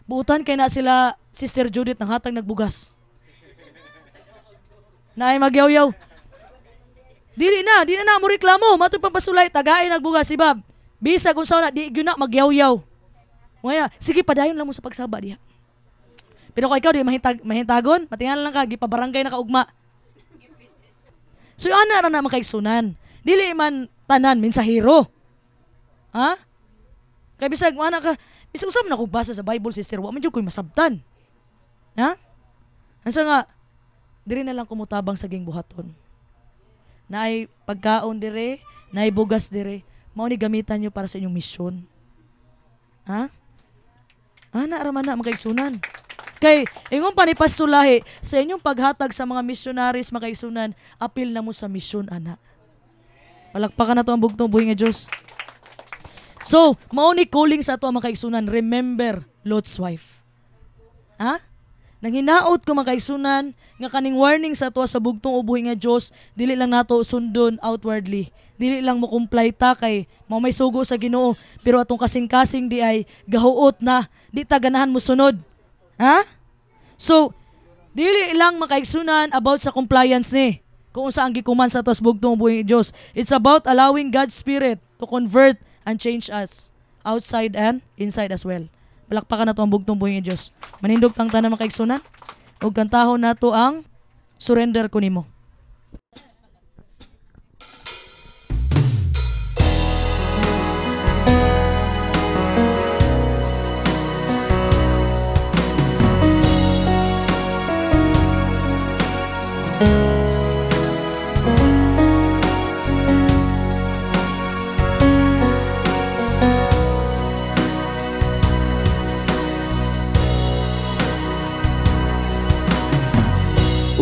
buutan kay na sila Sister Judith ng hatag nagbugas. Na ay magyaw-yaw. Dili na mo reklamo, matod pampasulay, tagain nagbugas si Bob. Bisa kung saan na, di yun na magyaw-yaw. Ngayon, sige, padayon lang mo sa pagsaba diha. Pero kung ikaw, di mahintagon, matingan lang ka, gipabarangay na kaugma. So, ana na makaigsunan. Dili man tanan, minsahiro. Ha? Kaya bisag, ana ka, bisag usap na kong basa sa Bible, sister, wa man dyan ko'y masabtan. Ha? Ansa nga, diri na lang kumutabang sa ging buhaton. Na ay pagkaon dire, na ay bugas dire, mao ni gamitan nyo para sa inyong misyon. Ha? Ana raman na makaigsunan. Kay ingon pa ni Pastulahi, sa inyong paghatag sa mga missionaries makaigsunan, apil na mo sa misyon ana. Palakpakan na to ang bugtong buhi nga Dios. So, mao ni calling sa ato ang makaigsunan, remember Lot's wife. Ha? Nang hinaot ko makaigsunan nga kaning warning sa ato sa bugtong ubuhi nga Dios, dili lang nato sundon outwardly. Dili lang mo comply ta kay mao may sugo sa Ginoo, pero atong kasing-kasing di ay gahuot na, di ta ganahan mo sunod. Ha? So, dili lang makaigsunan about sa compliance ni kung saan gikuman sa ato sa bugtong ubuhi nga Dios. It's about allowing God's Spirit to convert and change us outside and inside as well. Palakpakan na to ang bugtong buhi nga Dios. Manindog tang tanan mga kaigsunan ug kantahon nato ang Surrender Ko Nimo.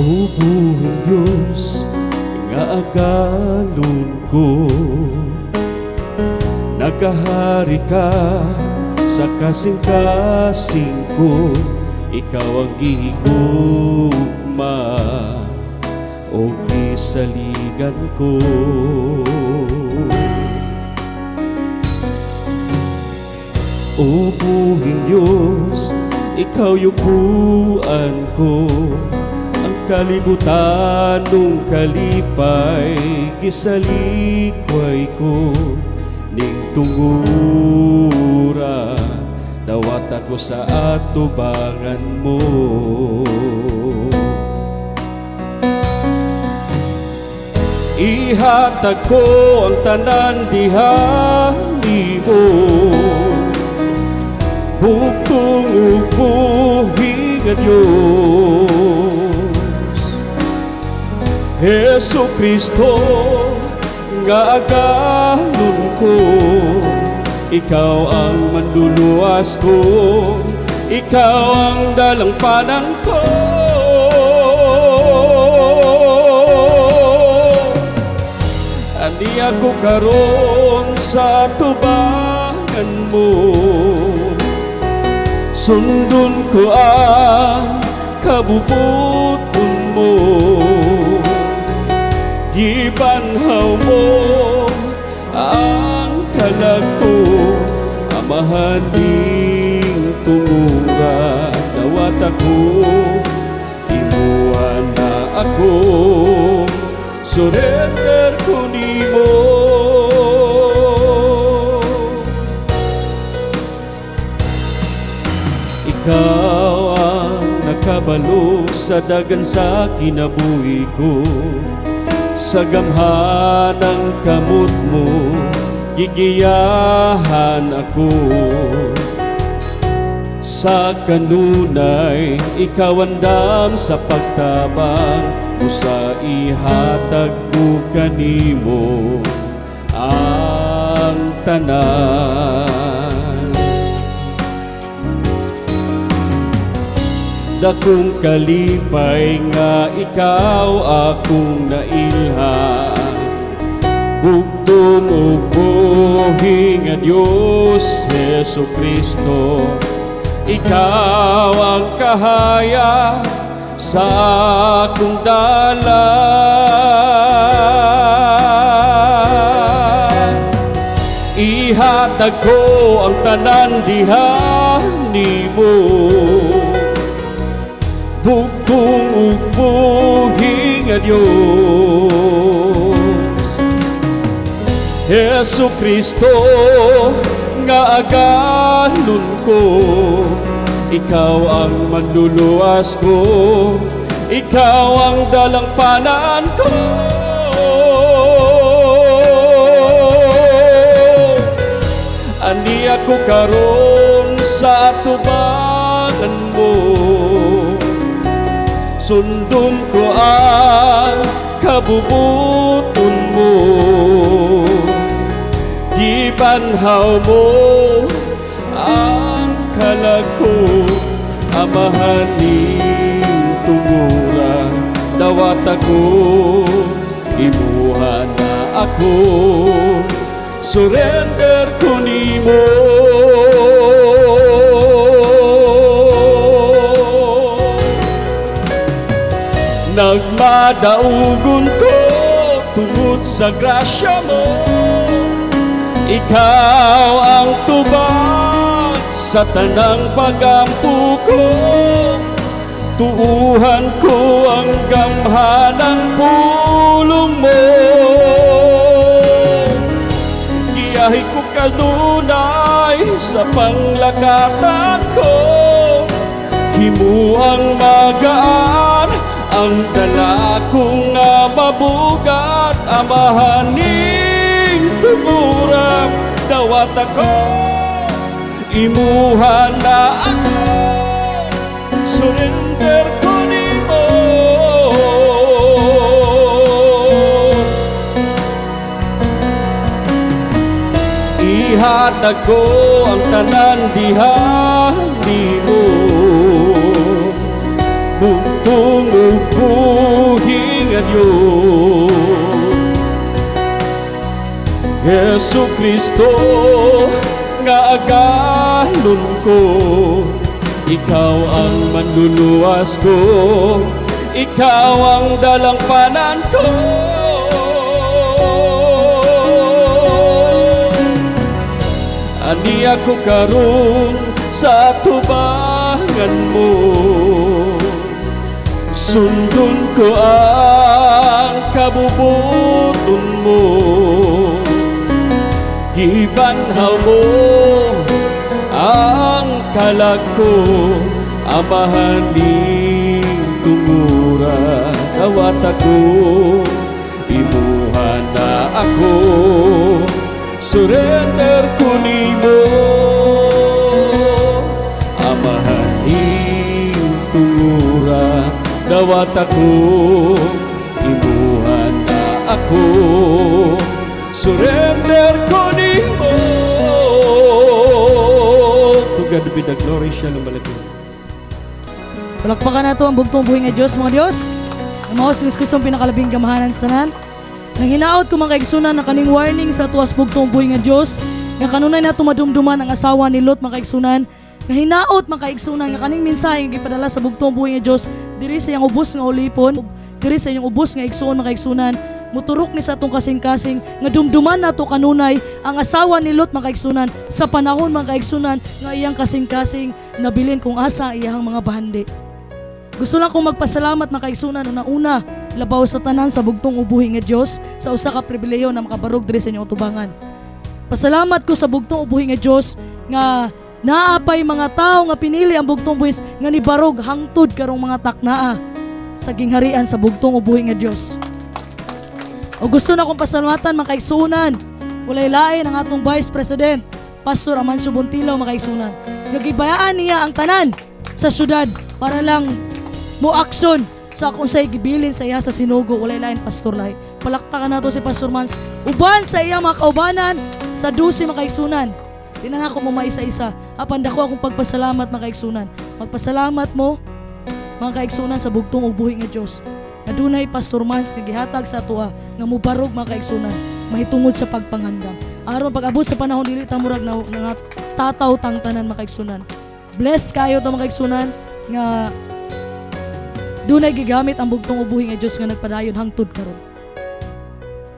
O buong Diyos, nga agalon ko, nagahari ka sa kasing-kasing ko, ikaw ang gihigugma o gisaligan ko. O buong Diyos, ikaw yupuan ko, kalibutan nung kalipay, gisalikway ko ning tungura, dawat ako sa atubangan mo. Ihatag ko ang tanan diha nimo, bugtong ug buhi nga Dios. Hesu Kristo, nga agalon ko, ikaw ang manluluwas ko, ikaw ang dalangpanan ko. Ani ako karon sa tubangan mo, sundon ko ang kabubuton mo. Gibanhaw mo ang kalag ko, amahaning tungura, dawat ako, imuha na ako, surrender ko nimo. Ikaw ang nakabalo sa dagan sa kinabuhi ko, sa gamhanang kamot mo, gigiyahan ako. Sa kanunay, ikaw andam sa pagtabang, usa ihatag ko kanimo ang tanan. Dakong kalipay nga ikaw akong nailhan, bugtong o buhi nga Diyos Hesu Kristo, ikaw ang kahaya sa akong dalan. Ihatag ko ang tanan diha nimo, bugtong ug buhi nga Dios. Hesu Kristo, nga agalon ko, ikaw ang manluluwas ko, ikaw ang dalangpanan ko. Ani ako karon sa atubangan mo, sundon ko ang kabubuton mo. Gibanhaw mo ang kalag ko, amahaning tungura, dawat ako, imuha na ako, surrender ko nimo. Nagmadaugon ko tungod sa grasya mo, ikaw ang tubag sa tanang pagampo ko. Tuuhan ko ang gamhanang pulong mo, giyahi ko kanunay sa panglakatan ko. Himuang magaan ang dala kong nga mabugat. Amahaning tumuram dawat ako, imuhan na ako, surrender ko nimo. Ihatag ko ang tanan diha nimo, bugtong upuhing a Diyos. Yesu Kristo nga agalon ko, ikaw ang manluluwas ko, ikaw ang dalangpanan ko. Ani ako karon sa tubangan mo, sundon ko ang kabubuton mo. Gibanhaw mo ang kalag ko, amahaning tungura dawat ako, imuhan na ako, surrender ko nimo. Amahaning tungura dawat ako, imuhan na ako, surrender ko nimo. To God be the glory. Shalom Aleichem. Palakpakan nato ang bugtong buhay nga Diyos, mga Diyos. Ang mga kusong pinakalabing gamahanan sa tanan. Nang hinaot ko mga kaigsunan na kaning warning sa tuwas bugtong buhay nga Diyos, nga kanunay na tumadumduman ang asawa ni Lot mga kaigsunan, nga hinaot mga kaigsunan nga kaning mensahe nga gipadala sa bugtong buhay nga Diyos, diri sa iyang ubos nga ulipon, diri sa iyang ubos nga igsuon mga kaigsunan, muturok ni sa atong kasing-kasing nga dumduman nato kanunay ang asawa ni Lot mga kaigsunan sa panahon mga kaigsunan nga iyang kasing-kasing nabilin kung asa iyang mga bahandi. Gusto lang kong magpasalamat mga kaigsunan una labaw sa tanan sa bugtong ubuhi nga Dios sa usa ka pribileyo na makabarog diri sa inyong tubangan. Pasalamat ko sa bugtong ubuhi nga Dios nga naapay mga tao nga pinili ang bugtong buhis nga nibarog hangtod karong mga taknaa sa gingharian sa bugtong ubuhi nga Dios. O gusto na kong pasalamatan mga kaigsunan, walay lain ang atong Vice President, Pastor Amancio Bontilaw mga kaigsunan. Nagibayaan niya ang tanan sa syudad para lang mo aksyon sa kung sa'y gibilin sa iya sa sinugo, walay lain Pastor Lahi. Palakpakan nato si Pastor Mans, uban sa iya mga kaubanan sa 12 mga kaigsunan. Di na ako mo maisa-isa, apan dako akong pagpasalamat mga kaigsunan. Magpasalamat mo mga kaigsunan sa bugtong ubuhi nga Diyos. Adunay Pastor Mans nga gihatag sa atua nga mubarog mga kaigsunan, mahitungod sa pagpangandam. Aron pag-abot sa panahon dili ta murag na tataw tang tanan mga kaigsunan. Bless kayo ta mga kaigsunan nga dunay gigamit ang bugtong ubuhi nga Dios nga nagpadayon hangtod karon.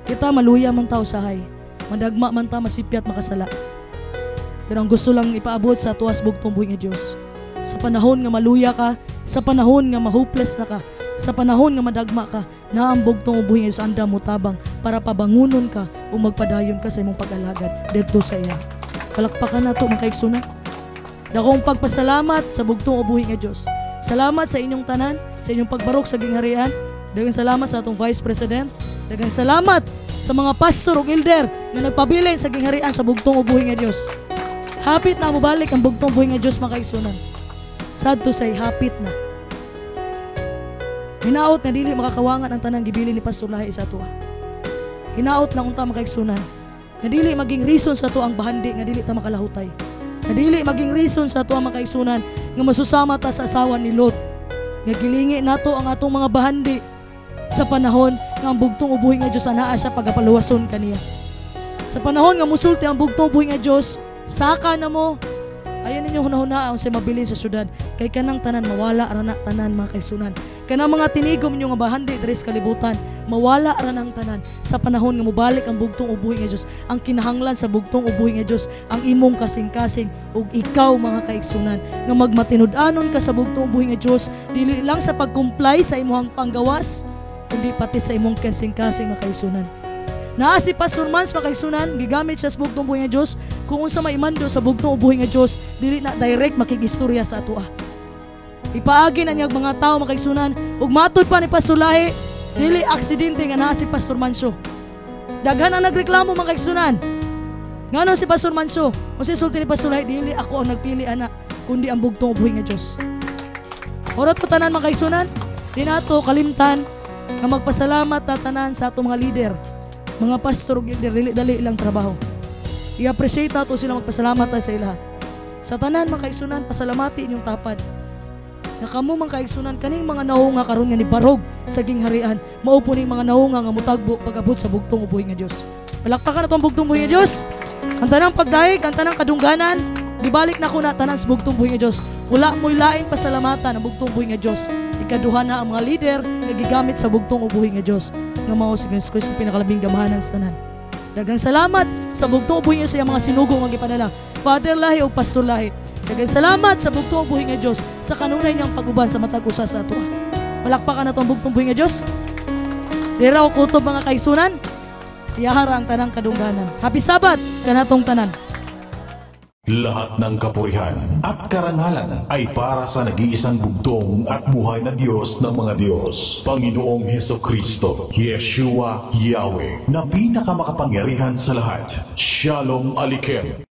Kita maluya man taw sahay, madagma man ta masipyat makasala. Pero ang gusto lang ipaabot sa tuwas bugtong buhi nga Dios. Sa panahon nga maluya ka, sa panahon nga ma-hopeless na ka, sa panahon nga madagma ka, na ang bugtong ubuhi nga Dios andam mo tabang para pabangunon ka o magpadayon ka sa imong pag-alagad didto sa iya. Palakpakan nato mga kaigsunan. Dakong pagpasalamat sa bugtong ubuhi nga Dios. Salamat sa inyong tanan, sa inyong pagbarok sa gingharian. Daghang salamat sa atong Vice President. Daghang salamat sa mga pastor ug elder na nagpabilin sa gingharian sa bugtong ubuhi nga Dios. Hapit na mobalik ang bugtong ubuhi nga Dios mga kaigsunan. Sad to say, hapit na. Hinaot na dili makakawangan ang tanang gibilin ni Pastor Lahi sa atua. Hinaot lang unta mga kaigsunan na dili maging reason sa ato ang bahandi nga dili ta makalahutay. Na dili maging reason sa ato ang mga kaigsunan nga masusama ta sa asawa ni Lot. Nga gilingi nato ang atong mga bahandi sa panahon nga ang bugtong ubuhi nga Dios anaa siya pagapaluwason kaniya. Sa panahon nga musulti ang bugtong ubuhi nga Dios, saka na mo. Ayan ninyo hunahuna ang sa mabilin sa syudad. Kay kanang tanan mawala rana tanan mga kaigsunan. Kanang mga tinigom ninyo nga bahandi diri sa kalibutan, mawala ranang tanan sa panahon nga mobalik ang bugtong ubuhi nga Dios. Ang kinahanglan sa bugtong ubuhi nga Dios ang imong kasing-kasing ug ikaw mga kaigsunan nga magmatinud-anon ka sa bugtong ubuhi nga Dios dili lang sa pag-comply sa imong panggawas kundi pati sa imong kasing-kasing mga kaigsunan. Naa si Pastor Mans mga kaigsunan, gigamit siya sa bugtong ubuhi nga Dios kung unsa may imando sa bugtong ubuhi nga Dios, dili na direct makigistorya sa atoa. Ipaagi na niyang mga tao makaigsunan ug matod pa ni Pastor Lahi, dili aksidente nga naa si Pastor Manso. Daghan ang nagreklamo mga kaigsunan. Ngano si Pastor Manso, kung si sulti ni Pastor Lahi, dili ako ang nagpili ana, kundi ang bugtong ubuhi nga Dios. Orat ko tanan mga kaigsunan, di nato kalimtan nga magpasalamat ta tanan sa atong mga leader, mga pastor ug dili ilang trabaho. I-appreciate nato sila, magpasalamat ta sa ilaha. Sa tanan mga kaigsunan, pasalamati inyong tapad. Nga kamo mga kaigsunan, kaning mga naunga karon nga ni barog sa gingharian, mao po ning mga naunga nga mutagbo pag-abot sa bugtong ubuhi nga Dios. Palakpakan atong bugtong ubuhi nga Dios. Ang tanang pagdaig, ang tanang kadungganan, gibalik na ko na tanan sa bugtong ubuhi nga Dios. Wala mo'y laing pasalamatan ang bugtong ubuhi nga Dios. Ikaduha na ang mga leader nga gigamit sa bugtong ubuhi nga Dios. Nga mao si Kristo ang pinakalabing gamahanan sa tanan. Daghang salamat sa bugtong ubuhi nga sa mga sinugo nga gipadala, Father Lahi o Pastor Lahi. Daghang salamat sa bugtong ubuhi nga Dios sa kanunay niyang pag-uban sa matag usa sa atoa. Palakpakan nato ang bugtong ubuhi nga Dios. Dira ko kutob mga kaigsunan. Iyahara ang tanang kadungganan. Happy Sabat kanatong tanan. Lahat ng kapurihan at karangalan ay para sa nag-iisang bugtong at buhay na Diyos ng mga Diyos, Panginoong Hesukristo, Yeshua Yahweh, na pinakamakapangyarihan sa lahat. Shalom Aleichem.